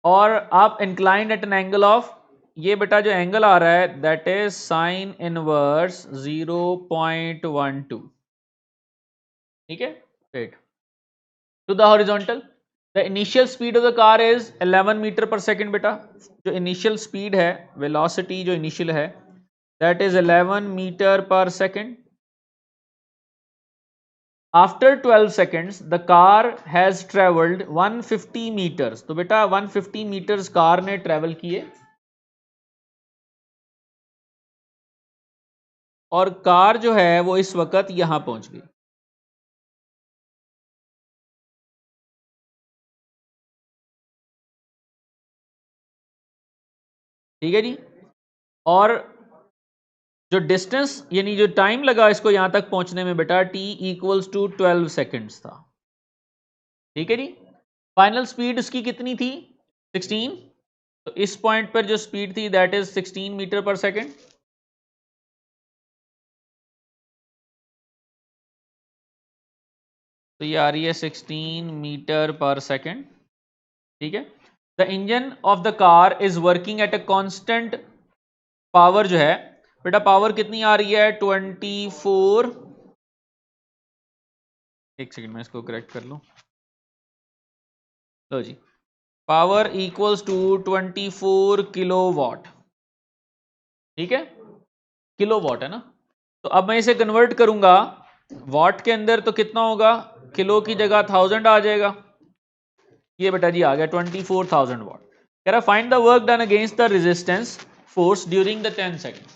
और आप inclined at an angle of, ये बेटा जो एंगल आ रहा है दैट इज साइन इनवर्स 0.12, ठीक है, straight to the horizontal. The initial speed of the car is 11 metre per second. बेटा जो इनिशियल स्पीड है, वेलोसिटी जो इनिशियल है that is 11 metre per second. After 12 seconds the car has travelled 150 metres. तो बेटा 150 मीटर्स कार ने ट्रेवल किए और कार जो है वो इस वक्त यहां पहुंच गई। ठीक है जी। और जो डिस्टेंस यानी जो टाइम लगा इसको यहां तक पहुंचने में बेटा t इक्वल्स टू 12 सेकेंड्स था। ठीक है जी। फाइनल स्पीड उसकी कितनी थी? 16। तो इस पॉइंट पर जो स्पीड थी that is 16 metre per second. तो ये आ रही है 16 मीटर पर सेकेंड। ठीक है। The engine of the car is working at a constant power, जो है बेटा पावर कितनी आ रही है 24। एक सेकंड में इसको करेक्ट कर लूं। लो जी, पावर इक्वल्स टू 24 किलोवाट। ठीक है, किलोवाट है ना। तो अब मैं इसे कन्वर्ट करूंगा वाट के अंदर, तो कितना होगा, किलो की जगह 1000 आ जाएगा। ये बेटा जी आ गया 24,000 वाट। कह रहा find the work done against the resistance force during the 10 second.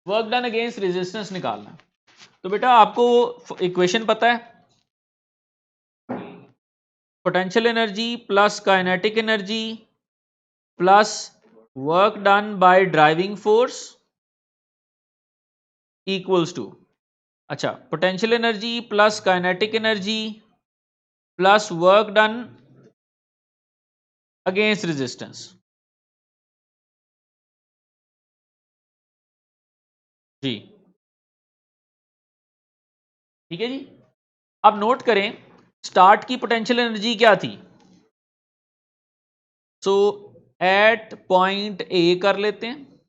Work done against resistance निकालना है। तो बेटा आपको इक्वेशन पता है, potential energy plus kinetic energy plus work done by driving force equals to, अच्छा, potential energy plus kinetic energy plus work done against resistance. जी ठीक है जी। अब नोट करें स्टार्ट की पोटेंशियल एनर्जी क्या थी। सो एट पॉइंट ए कर लेते हैं,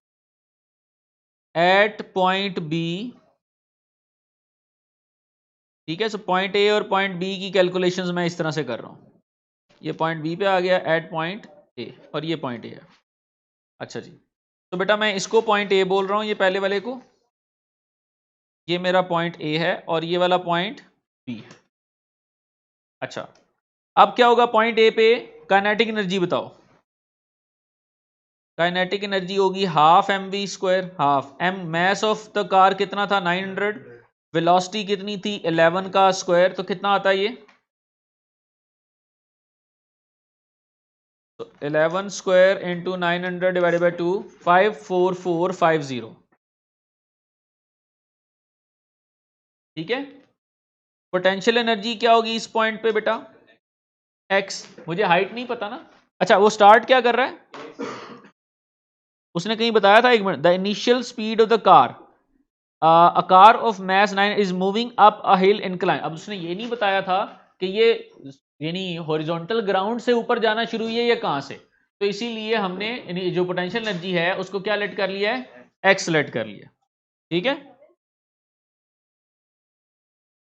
एट पॉइंट बी, ठीक है। सो पॉइंट ए और पॉइंट बी की कैलकुलेशंस मैं इस तरह से कर रहा हूं। ये पॉइंट बी पे आ गया एट पॉइंट ए और ये पॉइंट ए है। अच्छा जी, तो बेटा मैं इसको पॉइंट ए बोल रहा हूं, ये पहले वाले को, ये मेरा पॉइंट ए है और ये वाला पॉइंट बी है। अच्छा, अब क्या होगा पॉइंट ए पे, काइनेटिक एनर्जी बताओ। काइनेटिक एनर्जी होगी half m v square, half m, mass of the car कितना था 900, वेलोसिटी कितनी थी 11 का स्क्वायर, तो कितना आता है ये, तो 11 स्क्वायर इंटू 900 डिवाइडेड बाई 2, 54450। ठीक है। पोटेंशियल एनर्जी क्या होगी इस पॉइंट पे बेटा, एक्स, मुझे हाइट नहीं पता ना। अच्छा वो स्टार्ट क्या कर रहा है, उसने कहीं बताया था, एक minute, the initial speed of the car, a car of mass 9 is moving up a hill incline. अब उसने ये नहीं बताया था कि ये यानी हॉरिजॉन्टल ग्राउंड से ऊपर जाना शुरू हुई है या कहां से। तो इसीलिए हमने जो पोटेंशियल एनर्जी है उसको क्या लेट कर लिया है, एक्स लेट कर लिया। ठीक है।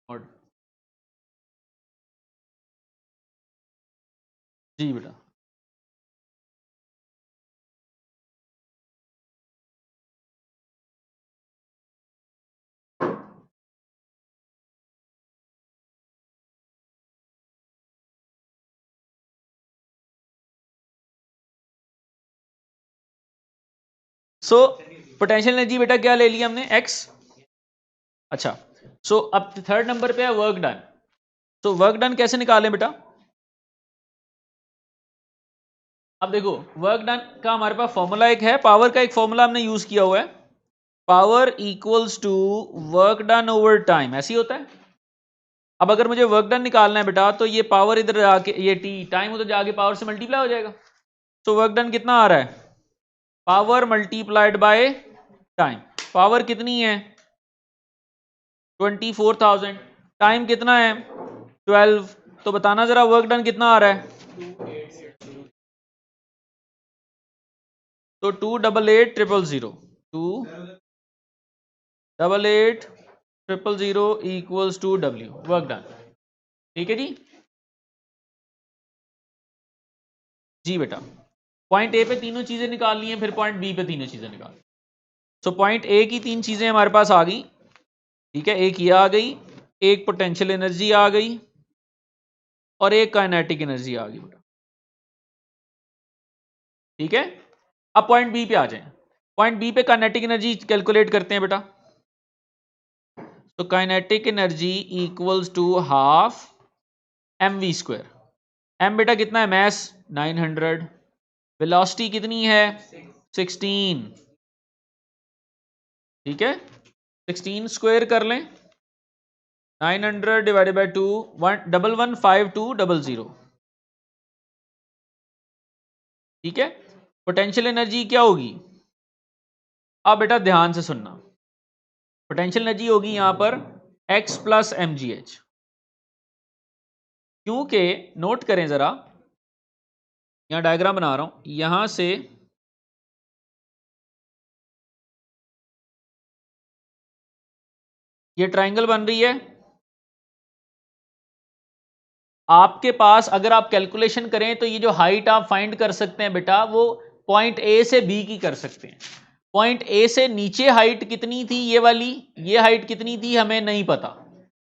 और जी बेटा, सो पोटेंशियल एनर्जी बेटा क्या ले लिया हमने, एक्स। अच्छा, सो अब थर्ड नंबर पे है work done. So work done कैसे निकालें बेटा? अब देखो वर्क डन का हमारे पास फॉर्मूला एक है, पावर का एक फॉर्मूला हमने यूज किया हुआ है, power equals to work done over time, ऐसे ही होता है। अब अगर मुझे वर्क डन निकालना है बेटा तो ये पावर इधर जाके, ये टी टाइम उधर जाके पावर से मल्टीप्लाई हो जाएगा। तो वर्क डन कितना आ रहा है? Power multiplied by time. Power कितनी है? 24,000। टाइम कितना है? 12। तो बताना जरा वर्क डन कितना आ रहा है? तो 288,000 288,000 equals to W work done. ठीक है जी बेटा। पॉइंट ए पे तीनों चीजें निकालनी है, फिर पॉइंट बी पे तीनों चीजें निकाल। सो पॉइंट ए की तीन चीजें हमारे पास आ गई। ठीक है, एक ये आ गई, एक पोटेंशियल एनर्जी आ गई और एक काइनेटिक एनर्जी आ गई बेटा। ठीक है, अब पॉइंट बी पे आ जाएं। पॉइंट बी पे काइनेटिक एनर्जी कैलकुलेट करते हैं बेटा। तो kinetic energy equals to half mv square. m बेटा कितना है? मैस 900। वेलोसिटी कितनी है? 16। ठीक है, 16 स्क्वायर कर लें, 900 डिवाइडेड बाय 2, 115200। ठीक है, पोटेंशियल एनर्जी क्या होगी? अब बेटा ध्यान से सुनना, पोटेंशियल एनर्जी होगी यहां पर x प्लस mgh। क्योंकि नोट करें जरा, यहां डायग्राम बना रहा हूं, यहां से ये ट्रायंगल बन रही है। आपके पास अगर आप कैलकुलेशन करें तो ये जो हाइट आप फाइंड कर सकते हैं बेटा, वो पॉइंट ए से बी की कर सकते हैं। पॉइंट ए से नीचे हाइट कितनी थी ये वाली, ये हाइट कितनी थी हमें नहीं पता,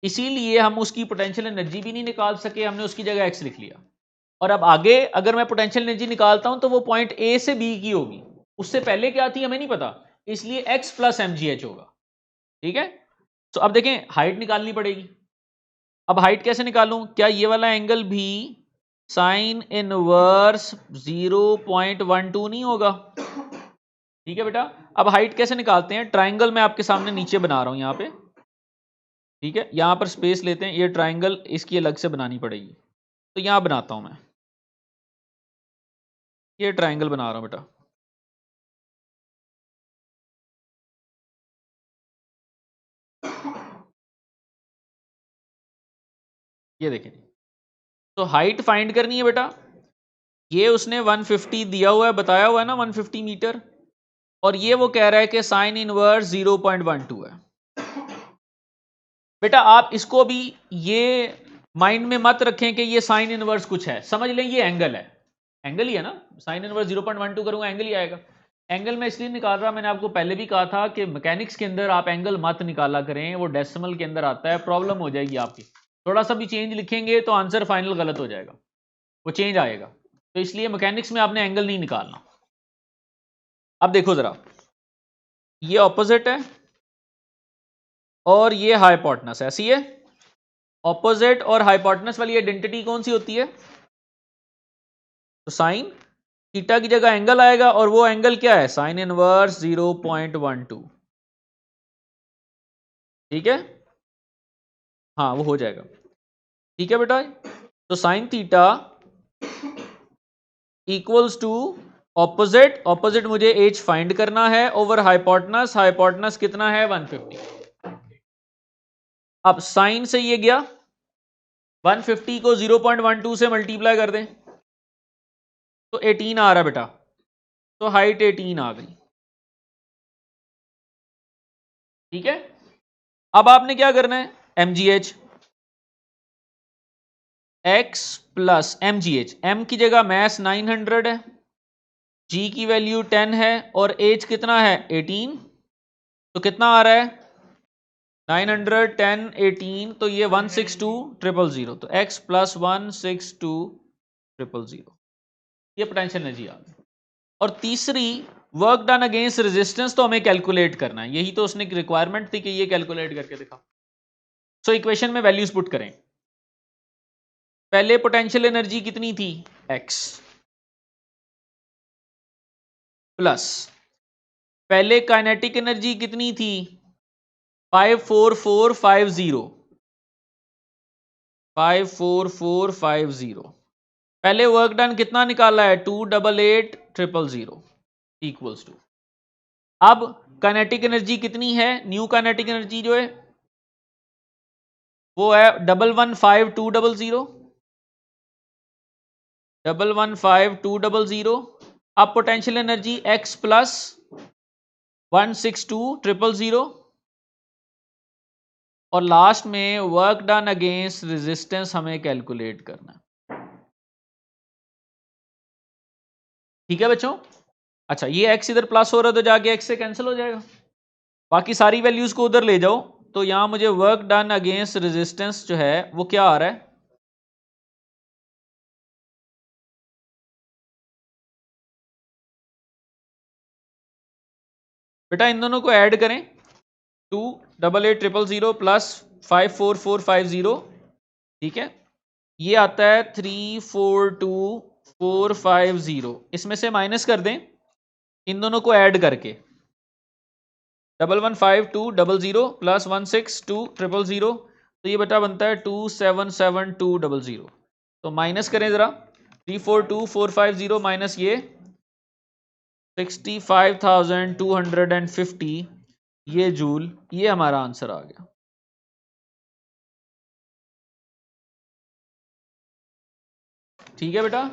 इसीलिए हम उसकी पोटेंशियल एनर्जी भी नहीं निकाल सके, हमने उसकी जगह एक्स लिख लिया। और अब आगे अगर मैं पोटेंशियल एनर्जी निकालता हूं तो वो पॉइंट ए से बी की होगी, उससे पहले क्या थी हमें नहीं पता, इसलिए एक्स प्लस mgh होगा। ठीक है, तो अब देखें हाइट निकालनी पड़ेगी। अब हाइट कैसे निकालूं? क्या ये वाला एंगल भी साइन इनवर्स 0.12 नहीं होगा? ठीक है बेटा, अब हाइट कैसे निकालते हैं? ट्राइंगल मैं आपके सामने नीचे बना रहा हूं यहां पे। ठीक है, यहां पर स्पेस लेते हैं, ये ट्राइंगल इसकी अलग से बनानी पड़ेगी, तो यहां बनाता हूं मैं, ये ट्राइंगल बना रहा हूं बेटा। ये देखें, तो हाइट फाइंड करनी है बेटा। ये उसने 150 दिया हुआ है, बताया हुआ है ना 150 मीटर, और ये वो कह रहा है कि साइन इनवर्स 0.12 है। बेटा आप इसको भी ये माइंड में मत रखें कि ये साइन इनवर्स कुछ है, समझ लें ये एंगल है, एंगल ही है ना, साइन इनवर्स 0.12 करूंगा एंगल ही आएगा। एंगल मैं इसलिए निकाल रहा, मैंने आपको पहले भी कहा था कि मैकेनिक्स के अंदर आप एंगल मत निकाला करें, वो डेसिमल के अंदर आता है, प्रॉब्लम हो जाएगी आपकी। थोड़ा सा भी चेंज लिखेंगे तो आंसर फाइनल गलत हो जाएगा, वो चेंज आएगा, तो इसलिए मैकेनिक्स में आपने एंगल नहीं निकालना। अब देखो जरा, ये ऑपोजिट है और ये हाइपोटेनस, ऐसी है। ऑपोजिट और हाइपोटेनस वाली आइडेंटिटी कौन सी होती है? तो साइन थीटा की जगह एंगल आएगा, और वो एंगल क्या है? Sine inverse 0.12। ठीक है, हाँ वो हो जाएगा। ठीक है बेटा, तो sine theta equals to opposite, opposite मुझे एच फाइंड करना है, ओवर हाइपोटेनस, हाइपोटेनस कितना है? 150। अब साइन से ये गया, 150 को 0.12 से मल्टीप्लाई कर दें तो 18 आ रहा बेटा, तो हाइट 18 आ गई। ठीक है, अब आपने क्या करना है? mgh, x plus mgh, m की जगह मैस 900 है, g की वैल्यू 10 है, और h कितना है? 18। तो कितना आ रहा है? 900, 10, 18, तो ये 162,000, तो x प्लस 162,000, ये पोटेंशियल एनर्जी आ गई। और तीसरी वर्क डन अगेंस्ट रेजिस्टेंस, तो हमें कैलकुलेट करना है, यही तो उसने रिक्वायरमेंट थी कि ये कैलकुलेट करके दिखा। सो इक्वेशन में वैल्यूज पुट करें। पहले पोटेंशियल एनर्जी कितनी थी, x, प्लस पहले काइनेटिक एनर्जी कितनी थी, 54450। पहले वर्क डन कितना निकाला है, 288,000 इक्वल्स टू, अब काइनेटिक एनर्जी कितनी है, न्यू काइनेटिक एनर्जी जो है वो है 115,200। अब पोटेंशियल एनर्जी x प्लस 162,000 और लास्ट में वर्क डन अगेंस्ट रेजिस्टेंस हमें कैलकुलेट करना है। ठीक है बच्चों। अच्छा, ये x इधर प्लस हो रहा है तो जाके x से कैंसिल हो जाएगा, बाकी सारी वैल्यूज को उधर ले जाओ। तो यहां मुझे वर्क डन अगेंस्ट रेजिस्टेंस जो है वो क्या आ रहा है, बेटा इन दोनों को ऐड करें, 288,000 प्लस 54450, ठीक है, ये आता है 342,450। इसमें से माइनस कर दें इन दोनों को ऐड करके, 115,200 प्लस 162,000, तो ये बेटा बनता है 277,200। तो माइनस करें जरा, 342,450 माइनस ये 65,250, ये जूल, ये हमारा आंसर आ गया। ठीक है बेटा,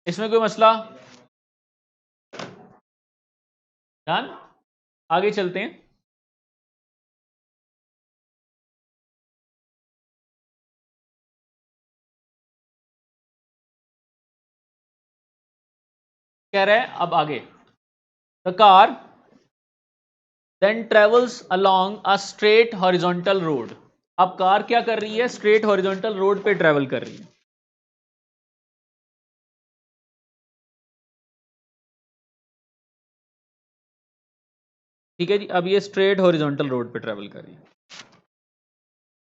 इसमें कोई मसला? डन, आगे चलते हैं। कह रहे हैं अब आगे, the car then travels along a straight horizontal road. अब कार क्या कर रही है, स्ट्रेट हॉरिजॉन्टल रोड पे ट्रेवल कर रही है। ठीक है जी, अब ये स्ट्रेट हॉरिजॉन्टल रोड पे ट्रेवल कर रही है,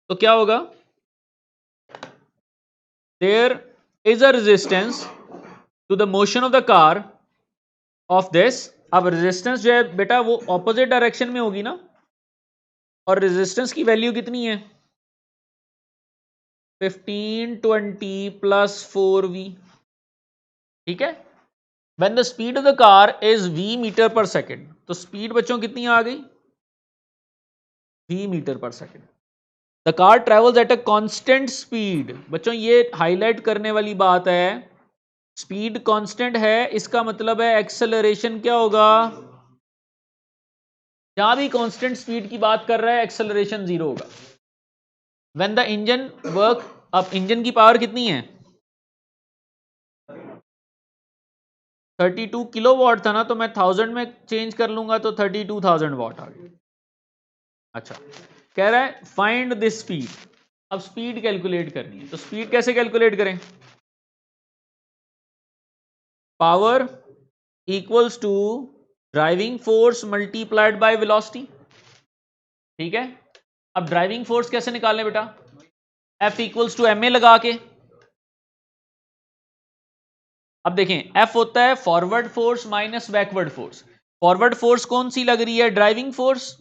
तो क्या होगा, there is a resistance to the motion of the car of this. अब रेजिस्टेंस जो है बेटा वो ऑपोजिट डायरेक्शन में होगी ना, और रेजिस्टेंस की वैल्यू कितनी है, 1520 प्लस 4v। ठीक है, when the speed of the car is v metre per second, तो स्पीड बच्चों कितनी आ गई, v metre per second. The car travels at a constant speed. बच्चों ये हाईलाइट करने वाली बात है, स्पीड कांस्टेंट है, इसका मतलब है एक्सेलरेशन क्या होगा, जहां भी कांस्टेंट स्पीड की बात कर रहा है एक्सेलरेशन 0 होगा। व्हेन द इंजन वर्क, अब इंजन की पावर कितनी है, 32 किलोवाट था ना, तो मैं 1000 में चेंज कर लूंगा तो 32,000 वाट आ गई। अच्छा, कह रहा है फाइंड दिस स्पीड। अब स्पीड कैलकुलेट करनी है, तो स्पीड कैसे कैलकुलेट करें, power equals to driving force multiplied by velocity. ठीक है, अब ड्राइविंग फोर्स कैसे निकालें बेटा, F इक्वल्स टू ma लगा के। अब देखें F होता है forward force minus backward force. Forward force कौन सी लग रही है, ड्राइविंग फोर्स।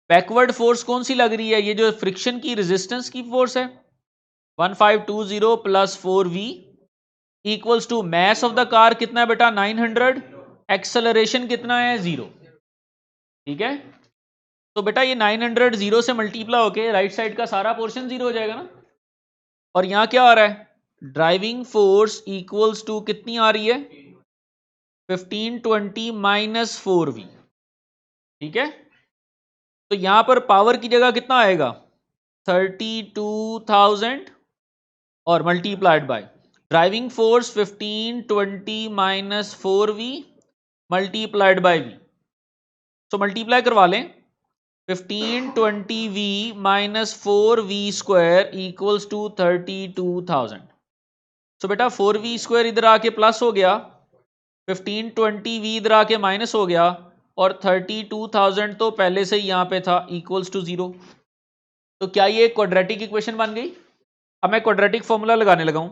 बैकवर्ड फोर्स कौन सी लग रही है, ये जो फ्रिक्शन की रेजिस्टेंस की फोर्स है। 1520 plus 4v equals to mass of the car कितना है बेटा, 900, एक्सेलरेशन कितना है, 0। ठीक है, तो बेटा ये 900 0 से मल्टीप्लाई होके राइट साइड का सारा पोर्शन 0 हो जाएगा ना। और यहां क्या आ रहा है, ड्राइविंग फोर्स इक्वल्स टू कितनी आ रही है, 1520 माइनस 4v। ठीक है, तो यहां पर पावर की जगह कितना आएगा, 32,000 और multiplied by driving force 1520 minus 4v multiplied by v। So multiply करवा लें, 1520v minus 4v square equals to 32,000। So बेटा 4v स्क्वायर इधर आके प्लस हो गया, 1520v इधर आके माइनस हो गया, और 32,000 तो पहले से ही यहां पे था, इक्वल्स टू 0। तो क्या ये क्वाड्रेटिक इक्वेशन बन गई? अब मैं क्वाड्रेटिक फॉर्मूला लगाने लगा हूं,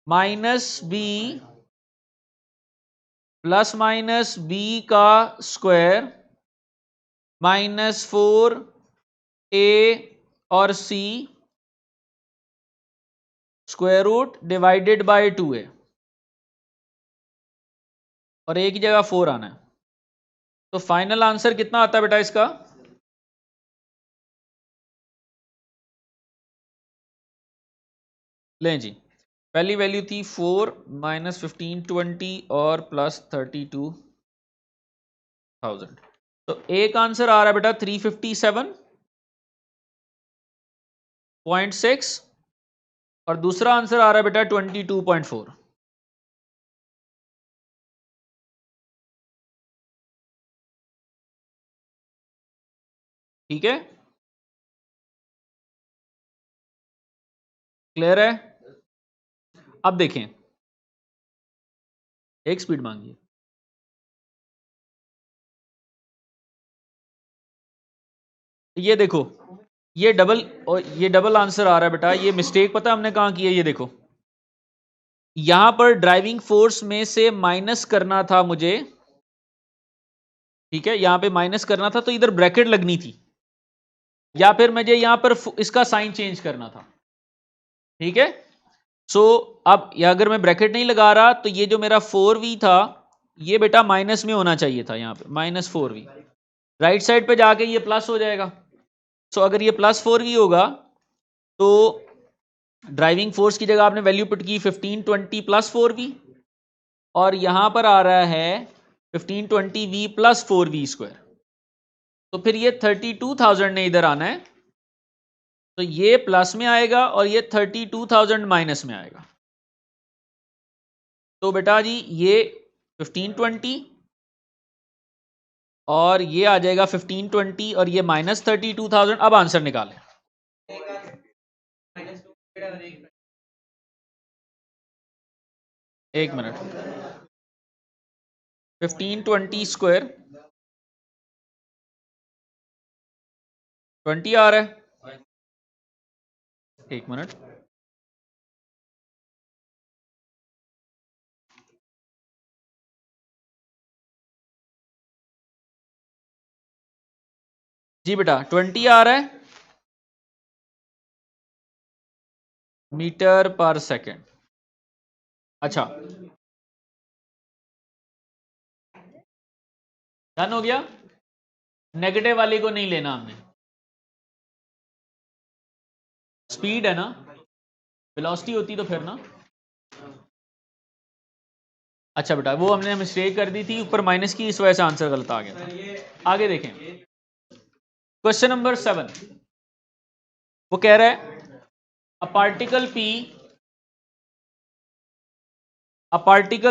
-b प्लस माइनस b का स्क्वायर -4a और c square root divided by 2a, और एक ही जगह 4 आना है। तो फाइनल आंसर कितना आता है बेटा इसका? लें जी, पहली वैल्यू थी 4 माइनस 1520 और प्लस 32,000। तो एक आंसर आ रहा है बेटा 357.6 और दूसरा आंसर आ रहा है बेटा 22.4। ठीक है, क्लियर है? अब देखें, एक स्पीड मांगिए। ये देखो, ये डबल आंसर आ रहा है बेटा। ये मिस्टेक पता हमने कहां की है? ये देखो, यहां पर ड्राइविंग फोर्स में से माइनस करना था मुझे, ठीक है, यहां पे माइनस करना था तो इधर ब्रैकेट लगनी थी, या फिर मुझे यहां पर इसका साइन चेंज करना था। ठीक है, सो अब अगर मैं ब्रैकेट नहीं लगा रहा तो ये जो मेरा 4v था ये बेटा माइनस में होना चाहिए था, यहां पे -4v। राइट साइड पे जाके ये प्लस हो जाएगा। सो अगर ये +4v होगा तो ड्राइविंग फोर्स की जगह आपने वैल्यू पुट की 1520 + 4v, और यहां पर आ रहा है 1520v + 4v²। तो फिर ये 32,000 ने इधर आना है, तो ये प्लस में आएगा और ये 32,000 माइनस में आएगा। तो बेटा जी ये 1520 और ये आ जाएगा 1520 और ये -32,000। अब आंसर निकालें। एक मिनट, 1520² 20 आ रहा है। एक मिनट, जी बेटा 20 आ रहा है मीटर पर सेकेंड। अच्छा, डन हो गया। नेगेटिव वाले को नहीं लेना हमने, स्पीड है ना, वेलोसिटी होती तो फिर ना। अच्छा बेटा, वो हमने मिस्टेक कर दी थी, ऊपर माइनस की, इस वजह से आंसर गलत आ गया था। आगे देखें, क्वेश्चन नंबर 7, वो कह रहा है a particle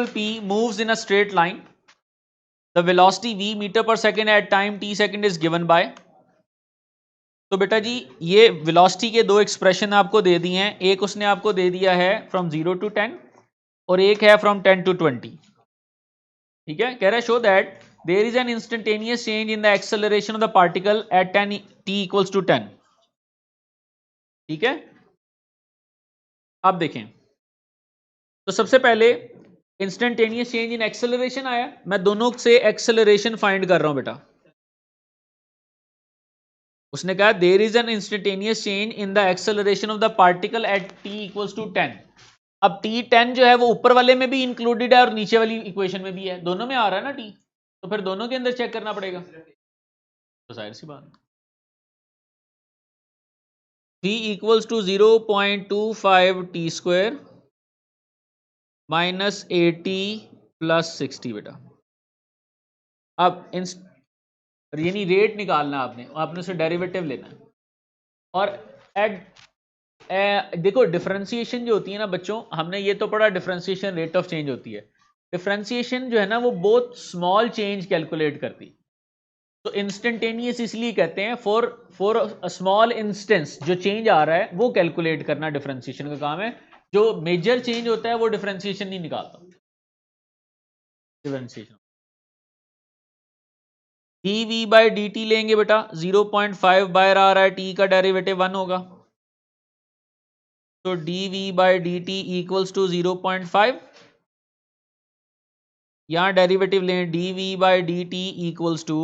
P moves in a straight line, the velocity v meter per second at time t second is given by। तो बेटा जी ये वेलोसिटी के दो एक्सप्रेशन आपको दे दिए हैं, एक उसने आपको दे दिया है फ्रॉम 0 to 10 और एक है फ्रॉम 10 to 20। ठीक है, कह रहा है show that there is an instantaneous change in the acceleration of the particle at 10 t equals to 10। ठीक है, अब देखें, तो सबसे पहले इंस्टेंटेनियस चेंज इन एक्सेलरेशन आया, मैं दोनों से एक्सेलरेशन फाइंड कर रहा हूं बेटा। उसने कहा there is an instantaneous change in the acceleration of the particle at t equals to 10। अब t10 जो है वो ऊपर वाले में भी इंक्लूडेड है और नीचे वाली इक्वेशन में भी है, दोनों में आ रहा है ना t, तो फिर दोनों के अंदर चेक करना पड़ेगा। तो जाहिर सी बात, v इक्वल्स टू 0.25 t² -80 + 60 बेटा। अब यानी रेट निकालना आपने उसे डेरिवेटिव लेना है। और देखो डिफरेंशिएशन जो होती है ना बच्चों, हमने ये तो पढ़ा डिफरेंशिएशन रेट ऑफ चेंज होती है। डिफरेंशिएशन जो है ना वो बहुत स्मॉल चेंज कैलकुलेट करती। तो इंस्टेंटेनियस इसलिए कहते हैं, फॉर अ स्मॉल इंस्टेंस जो चेंज आ रहा है वो कैलकुलेट करना डिफरेंशिएशन का काम है। जो मेजर चेंज होता है वो डिफरेंशिएशन नहीं निकालता। Differentiation D V by D T लेंगे बेटा 0.5 बाहर आ रहा है, टी का डेरिवेटिव 1 होगा, तो D V by D T equals to 0.5, यहां डेरिवेटिव लें D V by D T equals to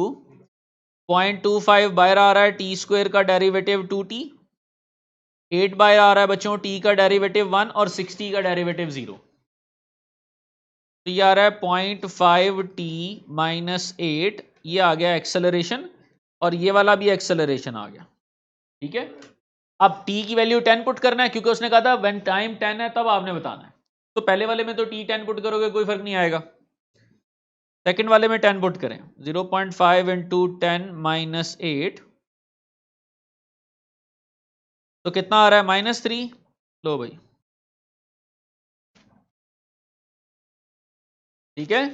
0.25 बाहर आ रहा है, टी स्क्वायर का डेरिवेटिव 2t, 8 बाहर आ रहा है बच्चों, टी का डेरिवेटिव 1 और 60 का डेरिवेटिव 0, तो ये आ रहा है 0.5t माइनस 8, ये आ गया एक्सेलरेशन और ये वाला भी एक्सेलरेशन आ गया। ठीक है, अब t की वैल्यू 10 पुट करना है क्योंकि उसने कहा था व्हेन टाइम 10 है तब आपने बताना है, तो पहले वाले में तो t 10 पुट करोगे कोई फर्क नहीं आएगा, सेकंड वाले में 10 पुट करें, 0.5 इंटू 10 माइनस 8, तो कितना आ रहा है -3, लो भाई, ठीक है,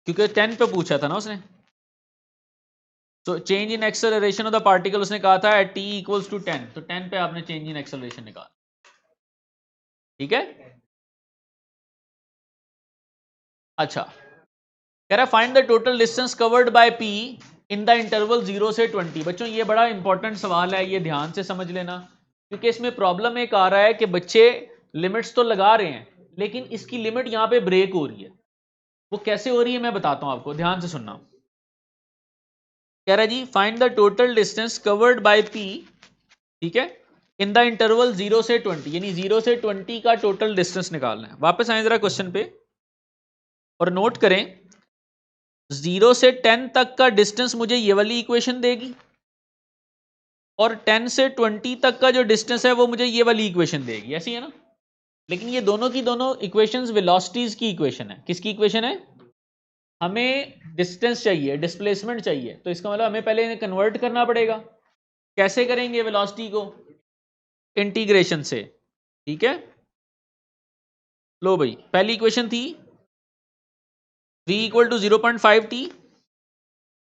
क्योंकि 10 पे पूछा था ना उसने, तो change in acceleration of the particle उसने कहा था एट t इक्वल्स टू 10, तो 10 पे आपने चेंज इन एक्सेलरेशन निकाला। ठीक है, अच्छा, कह रहा है find the total distance covered by p in the interval 0 से 20। बच्चों ये बड़ा इंपॉर्टेंट सवाल है, ये ध्यान से समझ लेना, क्योंकि इसमें प्रॉब्लम एक आ रहा है कि बच्चे लिमिट्स तो लगा रहे हैं लेकिन इसकी लिमिट यहां पे ब्रेक हो रही है, वो कैसे हो रही है मैं बताता हूं आपको, ध्यान से सुनना। कह रहा है जी find the total distance covered by p, ठीक है, इन द इंटरवल 0 से 20, यानी 0 से 20 का टोटल डिस्टेंस निकालना है। वापस आए जरा क्वेश्चन पे और नोट करें, 0 से 10 तक का डिस्टेंस मुझे ये वाली इक्वेशन देगी और 10 से 20 तक का जो डिस्टेंस है वो मुझे ये वाली इक्वेशन देगी, ऐसी है ना, लेकिन ये दोनों की दोनों इक्वेशंस वेलोसिटीज की इक्वेशन है। किसकी इक्वेशन है? हमें डिस्टेंस चाहिए, डिस्प्लेसमेंट चाहिए, तो इसका मतलब हमें पहले इन्हें कन्वर्ट करना पड़ेगा। कैसे करेंगे वेलोसिटी को? इंटीग्रेशन से। ठीक है, लो भाई, पहली इक्वेशन थी v इक्वल टू 0.5t,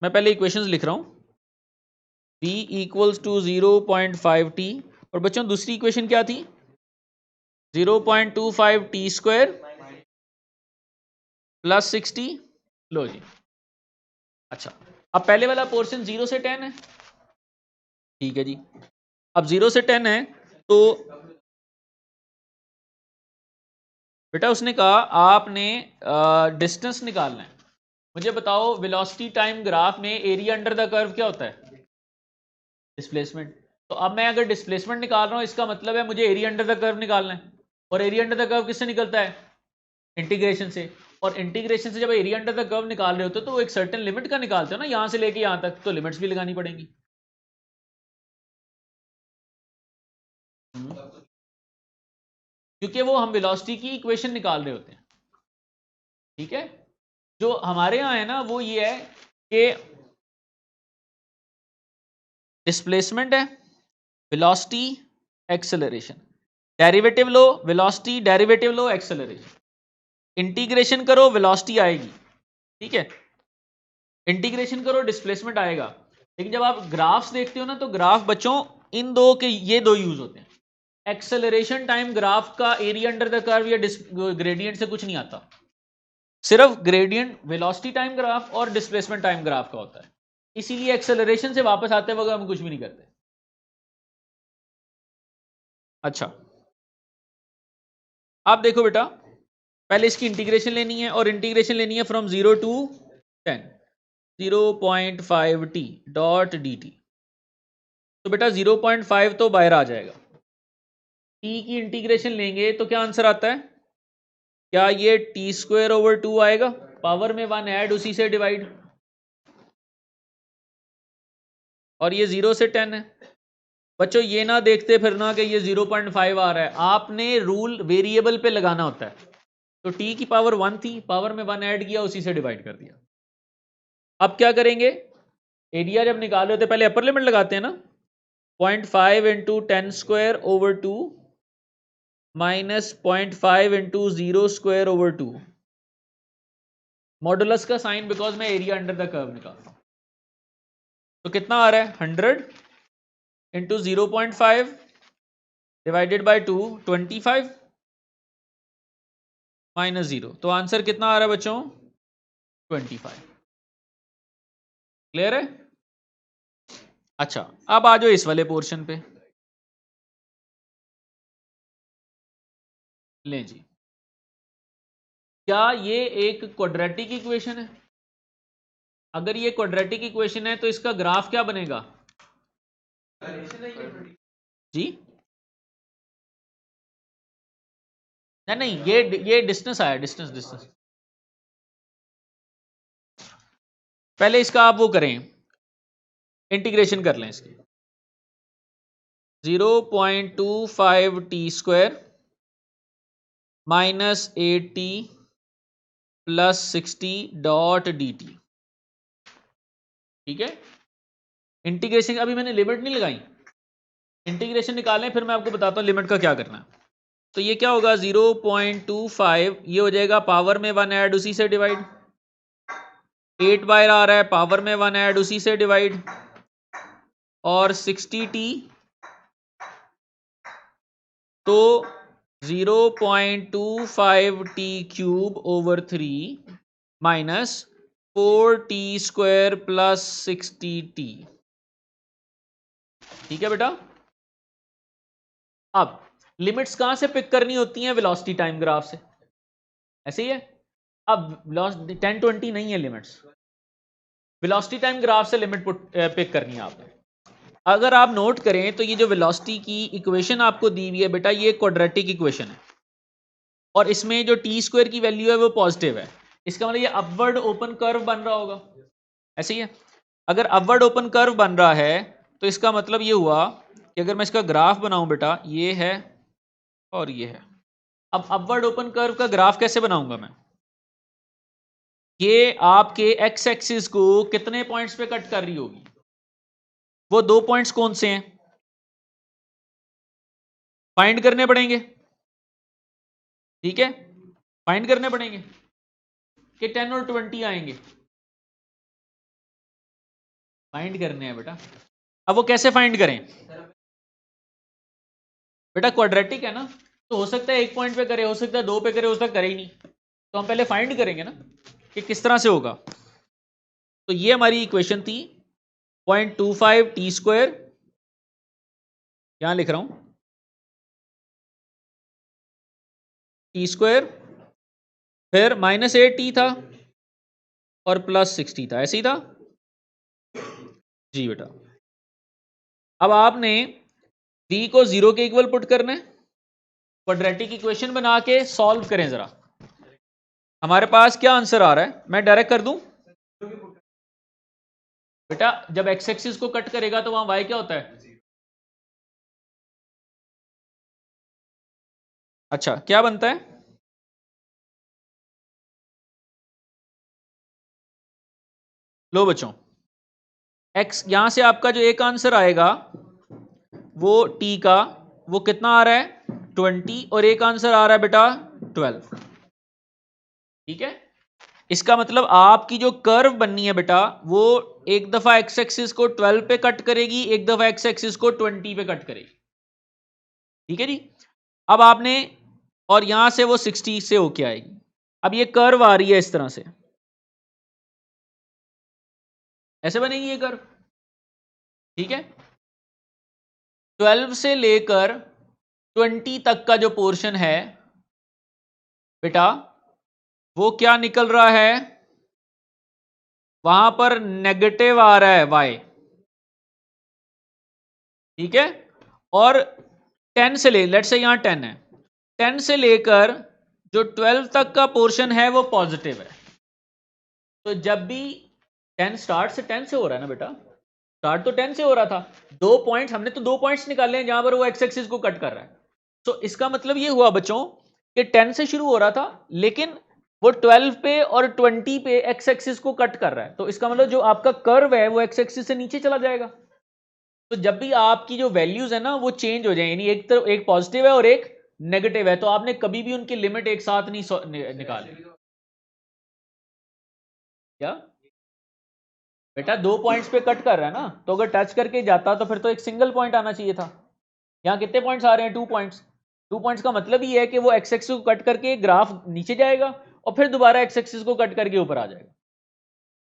मैं पहले इक्वेशंस लिख रहा हूं, v इक्वल्स टू 0.5t, और बच्चों दूसरी इक्वेशन क्या थी? 0.25t square plus 60। लो जी, अच्छा, अब पहले वाला पोर्शन 0 से 10 है, ठीक है जी, अब 0 से 10 है तो बेटा उसने कहा आपने डिस्टेंस निकालना है। मुझे बताओ वेलोसिटी टाइम ग्राफ में एरिया अंडर द कर्व क्या होता है? डिस्प्लेसमेंट। तो अब मैं अगर डिस्प्लेसमेंट निकाल रहा हूं इसका मतलब है मुझे एरिया अंडर द कर्व निकालना है, और एरिया अंडर द कर्व किससे निकलता है? इंटीग्रेशन से, और इंटीग्रेशन से जब एरिया अंडर द कर्व निकाल रहे होते हो तो एक सर्टेन लिमिट का निकालते हो ना, यहां से लेके यहां तक, तो लिमिट्स भी लगानी पड़ेंगी। क्योंकि वो हम वेलोसिटी की इक्वेशन निकाल रहे होते हैं। ठीक है, जो हमारे यहां है ना वो ये है कि डिस्प्लेसमेंट है, वेलोसिटी, एक्सेलरेशन, डेरिवेटिव लो, वेलोसिटी, डेरिवेटिव लो, एक्सेलरेशन, इंटीग्रेशन करो वेलोसिटी आएगी, ठीक है, इंटीग्रेशन करो डिस्प्लेसमेंट आएगा। लेकिन जब आप ग्राफ्स देखते हो ना तो ग्राफ बच्चों इन दो के ये दो यूज होते हैं। एक्सेलरेशन टाइम ग्राफ का एरिया अंडर द कर्व या ग्रेडियंट से कुछ नहीं आता, सिर्फ ग्रेडियंट वेलोसिटी टाइम ग्राफ और डिस्प्लेसमेंट टाइम ग्राफ का होता है, इसीलिए एक्सेलरेशन से वापस आते वक्त हम कुछ भी नहीं करते। अच्छा, आप देखो बेटा, पहले इसकी इंटीग्रेशन लेनी है, और इंटीग्रेशन लेनी है from 0 to 10, 0.5t dot dt, तो बेटा 0.5 तो बाहर आ जाएगा, t की इंटीग्रेशन लेंगे तो क्या आंसर आता है? क्या ये t स्क्वायर ओवर 2 आएगा, पावर में 1 ऐड, उसी से डिवाइड, और ये 0 से 10 है। बच्चों ये ना देखते फिरना कि ये 0.5 आ रहा है, आपने रूल वेरिएबल पे लगाना होता है, तो t की पावर 1 थी, पावर में 1 ऐड किया, उसी से डिवाइड कर दिया। अब क्या करेंगे? एरिया जब निकाल रहे होते पहले अपर लिमिट लगाते हैं ना, 0.5 into 10 square over 2 minus 0.5 into 0 square over 2, modulus का साइन बिकॉज मैं एरिया अंडर द कर्व निकाल रहा हूं, तो कितना आ रहा है? 100 इंटू 0.5 डिवाइडेड बाई 2, 25 माइनस 0, तो आंसर कितना आ रहा है बच्चों? 25। क्लियर है? अच्छा, अब आ जाओ इस वाले पोर्शन पे। लें जी, क्या ये एक क्वाड्रेटिक इक्वेशन है? अगर ये क्वाड्रेटिक इक्वेशन है तो इसका ग्राफ क्या बनेगा जी? नहीं नहीं, ये डिस्टेंस आया, डिस्टेंस डिस्टेंस। पहले इसका आप वो करें, इंटीग्रेशन कर लें इसकी। 0.25 T square minus 8t plus 60 dot D T. ठीक है, इंटीग्रेशन अभी मैंने लिमिट नहीं लगाई, इंटीग्रेशन निकालें फिर मैं आपको बताता हूं लिमिट का क्या करना है। तो ये क्या होगा 0.25, ये हो जाएगा पावर में 1 ऐड उसी से डिवाइड, 8 बाहर आ रहा है, पावर में 1 ऐड उसी से डिवाइड, और 60t तो 0.25 T cube over 3 minus 4t square plus 60t। ठीक है बेटा, अब लिमिट्स कहां से पिक करनी होती हैं? वेलोसिटी टाइम ग्राफ से, ऐसे ही है। अब 10-20 नहीं है लिमिट्स, वेलोसिटी टाइम ग्राफ से लिमिट पिक करनी है आपने। अगर आप नोट करें तो ये जो वेलोसिटी की इक्वेशन आपको दी हुई है बेटा, ये क्वाड्रेटिक इक्वेशन है, और इसमें जो टी स्क्वायर की वैल्यू है वो पॉजिटिव है। इसका मतलब ये अपवर्ड ओपन कर्व बन रहा होगा, ऐसे ही है। अगर अपवर्ड ओपन कर्व बन रहा है तो इसका मतलब ये हुआ कि अगर मैं इसका ग्राफ बनाऊं बेटा, ये है और ये है। अब अपवर्ड ओपन कर्व का ग्राफ कैसे बनाऊंगा मैं? ये आपके एक्स एक्सिस को कितने पॉइंट्स पे कट कर रही होगी? वो 2 पॉइंट्स कौन से हैं? फाइंड करने पड़ेंगे। ठीक है, फाइंड करने पड़ेंगे कि 10 और 20 आएंगे, फाइंड करने हैं बेटा। अब वो कैसे फाइंड करें बेटा? क्वाड्रेटिक है ना, तो हो सकता है 1 पॉइंट पे करे, हो सकता है 2 पे करे, हो सकता है करे ही नहीं। तो हम पहले फाइंड करेंगे ना कि किस तरह से होगा। तो ये हमारी इक्वेशन थी 0.25 टी स्क्वायर, यहां लिख रहा हूं टी स्क्वायर, फिर माइनस 8t था और प्लस 60 था, ऐसे ही था जी बेटा। अब आपने d को 0 के इक्वल पुट करना है, क्वाड्रेटिक इक्वेशन बना के सॉल्व करें जरा। हमारे पास क्या आंसर आ रहा है, मैं डायरेक्ट कर दूं बेटा? जब एक्स एक्सिस को कट करेगा तो वहां y क्या होता है? अच्छा, क्या बनता है? लो बच्चों, x, यहां से आपका जो एक आंसर आएगा वो t का, वो कितना आ रहा है 20, और एक आंसर आ रहा है बेटा 12। ठीक है, इसका मतलब आपकी जो कर्व बननी है बेटा, वो एक दफा एक्स एक्सिस को 12 पे कट करेगी, एक दफा एक्स एक्सिस को 20 पे कट करेगी। ठीक है जी, अब आपने, और यहां से वो 60 से होके आएगी। अब ये कर्व आ रही है इस तरह से, ऐसे बनेगी ये कर्व। ठीक है, 12 से लेकर 20 तक का जो पोर्शन है बेटा, वो क्या निकल रहा है? वहां पर नेगेटिव आ रहा है y। ठीक है, और 10 से ले, लेट्स से यहां 10 है, 10 से लेकर जो 12 तक का पोर्शन है वो पॉजिटिव है। तो जब भी 10 स्टार्ट से 10 से हो रहा है ना बेटा, स्टार्ट तो 10 से हो रहा था, 2 पॉइंट्स, हमने तो 2 पॉइंट्स निकाले हैं जहां पर वो एक्स एक्सिस को कट कर रहा है। तो इसका मतलब ये हुआ बच्चों कि 10 से शुरू हो रहा था, लेकिन वो 12 पे और 20 पे एक्स एक्सिस को कट कर रहा है। तो इसका मतलब जो आपका कर्व है वो एक्स एक्सिस से नीचे चला जाएगा। तो जब भी आपकी जो वैल्यूज है ना वो चेंज हो जाए, यानी एक तरफ एक पॉजिटिव है और एक नेगेटिव है, तो आपने कभी भी उनकी लिमिट एक साथ नहीं निकाली। क्या बेटा, 2 पॉइंट्स पे कट कर रहा है ना, तो अगर टच करके जाता तो फिर तो एक सिंगल पॉइंट आना चाहिए था। यहाँ कितने पॉइंट्स आ रहे हैं? 2 पॉइंट्स। 2 पॉइंट्स का मतलब ही है कि वो एक्स एक्सिस को कट करके ग्राफ नीचे जाएगा और फिर दोबारा एक्स एक्सिस को कट करके ऊपर आ जाएगा।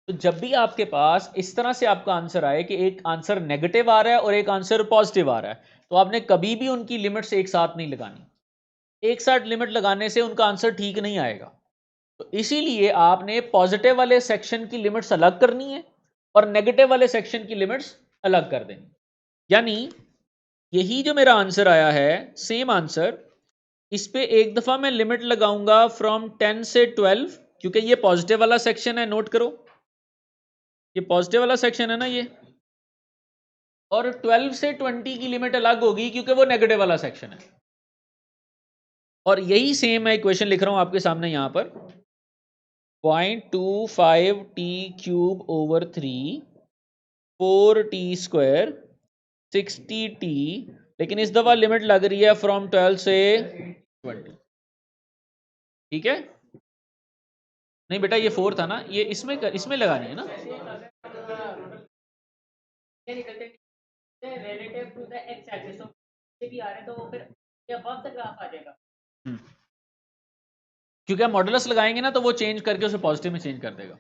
तो जब भी आपके पास इस तरह से आपका आंसर आए कि एक आंसर नेगेटिव आ रहा है और एक आंसर पॉजिटिव आ रहा है, तो आपने कभी भी उनकी लिमिट्स एक साथ नहीं लगानी। एक साथ लिमिट लगाने से उनका आंसर ठीक नहीं आएगा। तो इसीलिए आपने पॉजिटिव वाले सेक्शन की लिमिट्स अलग करनी है और नेगेटिव वाले सेक्शन की लिमिट्स अलग कर देनी। यानी यही जो मेरा आंसर आया है, सेम आंसर, इस पे एक दफा मैं लिमिट लगाऊंगा फ्रॉम 10 से 12, क्योंकि ये पॉजिटिव वाला सेक्शन है, नोट करो ये पॉजिटिव वाला सेक्शन है ना ये, और 12 से 20 की लिमिट अलग होगी क्योंकि वो नेगेटिव वाला सेक्शन है। और यही सेम मैं इक्वेशन लिख रहा हूं आपके सामने यहां पर, 0.25 t cube over 3 4t square 60t, लेकिन इस दफा लिमिट लग रही है फ्रॉम 12 से 20। ठीक है, नहीं बेटा ये 4 था ना, ये इसमें लगानी है ना। relative to the x axis, तो ये भी आ रहे हैं, तो फिर ये above the graph आ जाएगा। क्योंकि आप मॉडुलस लगाएंगे ना तो वो चेंज करके उसे पॉजिटिव में चेंज कर देगा।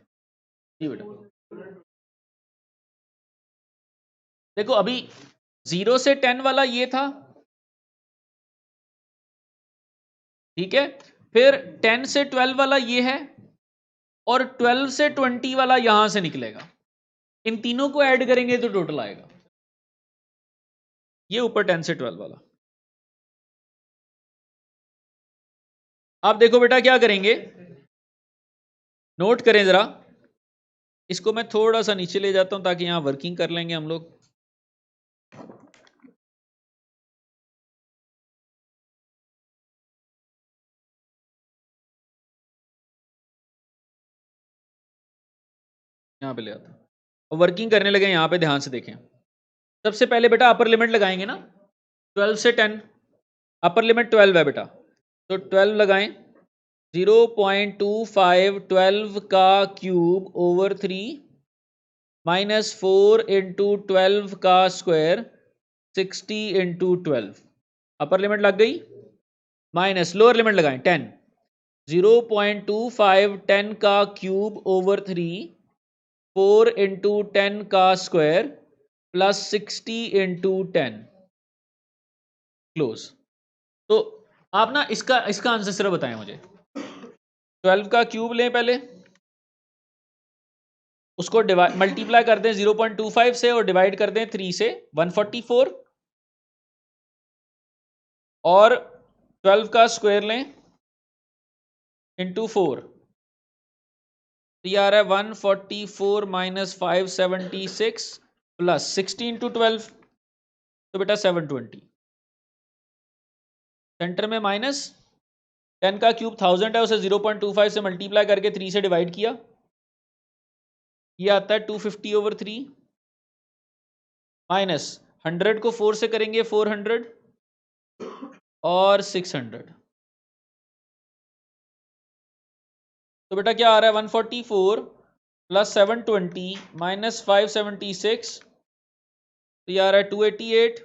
जी बेटा, देखो अभी 0 से 10 वाला ये था, ठीक है, फिर 10 से 12 वाला ये है, और 12 से 20 वाला यहां से निकलेगा। इन तीनों को ऐड करेंगे तो टोटल आएगा ये ऊपर 10 से 12 वाला। आप देखो बेटा क्या करेंगे, नोट करें जरा, इसको मैं थोड़ा सा नीचे ले जाता हूं ताकि यहां वर्किंग कर लेंगे हम लोग। यहां पे ले आता हूं और वर्किंग करने लगे। यहां पे ध्यान से देखें, सबसे पहले बेटा अपर लिमिट लगाएंगे ना, 12 से 10, अपर लिमिट 12 है बेटा, तो 12 लगाएं। 0.25 12 का क्यूब ओवर 3 माइनस 4 इंटू 12 का स्क्वायर 60 इंटू 12, अपर लिमिट लग गई। माइनस लोअर लिमिट लगाएं 10, 0.25 10 का क्यूब ओवर 3 4 इंटू 10 का स्क्वायर प्लस 60 इंटू 10 क्लोज। तो आप ना इसका आंसर सिर्फ बताएं मुझे। 12 का क्यूब लें पहले, उसको डिवाइड मल्टीप्लाई कर दें 0.25 से और डिवाइड कर दें 3 से, 144, और 12 का स्क्वायर लें इंटू 4, तो ये आ रहा है 144 माइनस 576 प्लस 60 इंटू 12, तो बेटा 720। सेंटर में माइनस, 10 का क्यूब 1000 है, उसे 0.25 से मल्टीप्लाई करके 3 से डिवाइड किया, ये आता है 250 ओवर 3, माइनस 100 को 4 से करेंगे 400 और 600, तो बेटा क्या आ रहा है 144 प्लस 720 माइनस 576, तो ये आ रहा है 288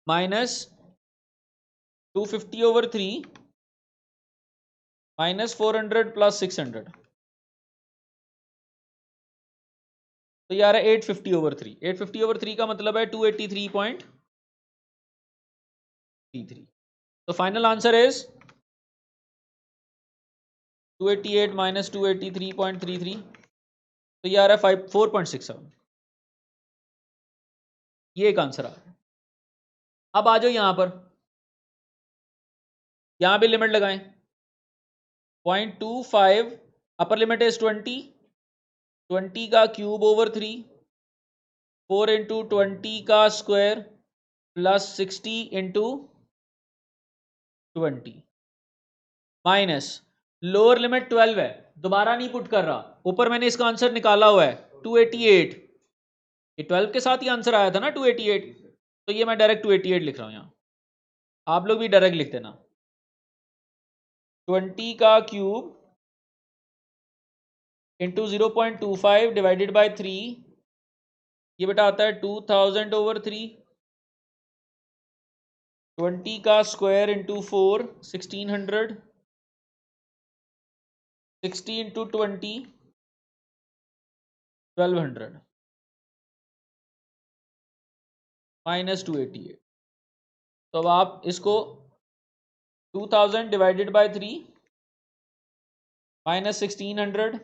माइनस 250 ओवर 3 माइनस 400 प्लस 600, तो ये आ रहा है 850 ओवर 3। 850 ओवर 3 का मतलब है 283.33। तो फाइनल आंसर इज 288 माइनस 283.33, तो ये आ रहा है 4.67। ये एक आंसर आ रहा है। अब आ जाओ यहां पर, यहां भी लिमिट लगाएं। 0.25 अपर लिमिट इज 20, 20 का क्यूब ओवर 3 4 इंटू 20 का square plus 60 into 20, minus lower limit 12 है, दोबारा नहीं पुट कर रहा, ऊपर मैंने इसका आंसर निकाला हुआ है 288, ये 12 के साथ ही आंसर आया था ना 288, तो ये मैं डायरेक्ट 288 लिख रहा हूं यहां, आप लोग भी डायरेक्ट लिख देना। 20 का क्यूब इंटू 0.25 डिवाइडेड बाय 3, ये बेटा आता है 2000 ओवर 3, 20 का स्क्वायर इंटू 4 1600, 60 इंटू 20 1200 माइनस 288। तो अब आप इसको 2000 डिवाइडेड बाय 3 माइनस 1600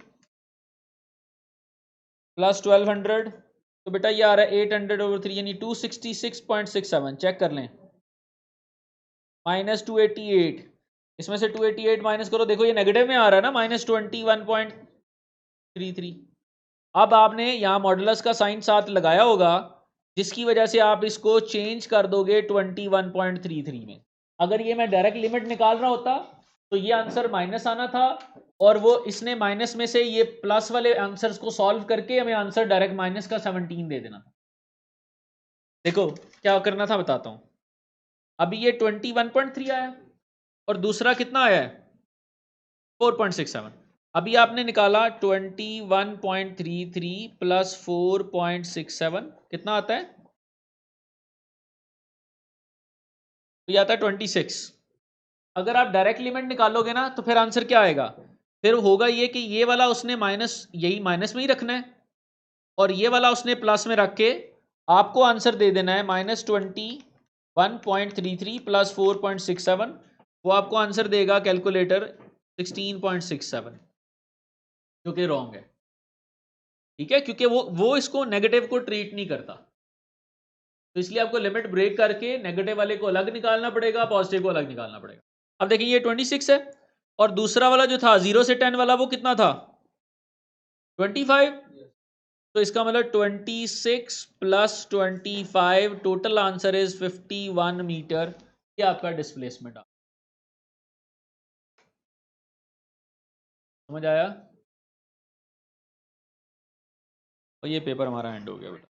प्लस 1200, तो बेटा ये आ रहा है 800/3 यानी 266.67। चेक कर लें, माइनस 288, इसमें से 288 माइनस करो, देखो ये नेगेटिव में आ रहा है ना, माइनस 21.33। अब आपने यहाँ मॉडुलस का साइन साथ लगाया होगा, जिसकी वजह से आप इसको चेंज कर दोगे 21.33 में। अगर ये मैं डायरेक्ट लिमिट निकाल रहा होता तो ये आंसर माइनस आना था, और वो इसने माइनस में से ये प्लस वाले आंसर्स को सॉल्व करके हमें आंसर डायरेक्ट माइनस का 17 दे देना था। देखो क्या करना था बताता हूं। अभी ये 21.3 आया और दूसरा कितना आया है 4.67। अभी आपने निकाला 21.33 प्लस 4.67 कितना आता है, तो ये आता है 26। अगर आप डायरेक्ट लिमिट निकालोगे ना तो फिर आंसर क्या आएगा, फिर होगा ये कि ये वाला उसने माइनस, यही माइनस में ही रखना है, और ये वाला उसने प्लस में रख के आपको आंसर दे देना है माइनस 21.33 प्लस 4.67। वो आपको आंसर देगा कैलकुलेटर 16.67, जो कि रॉन्ग है। ठीक है, क्योंकि वो इसको नेगेटिव को ट्रीट नहीं करता, तो इसलिए आपको लिमिट ब्रेक करके नेगेटिव वाले को अलग निकालना पड़ेगा, पॉजिटिव को अलग निकालना पड़ेगा। अब देखिए ये 26 है, और दूसरा वाला जो था 0 से 10 वाला वो कितना था 25। तो इसका मतलब 26 प्लस 25, टोटल आंसर इज 51 मीटर। ये आपका डिस्प्लेसमेंट आ, समझ आया। और ये पेपर हमारा एंड हो गया बेटा।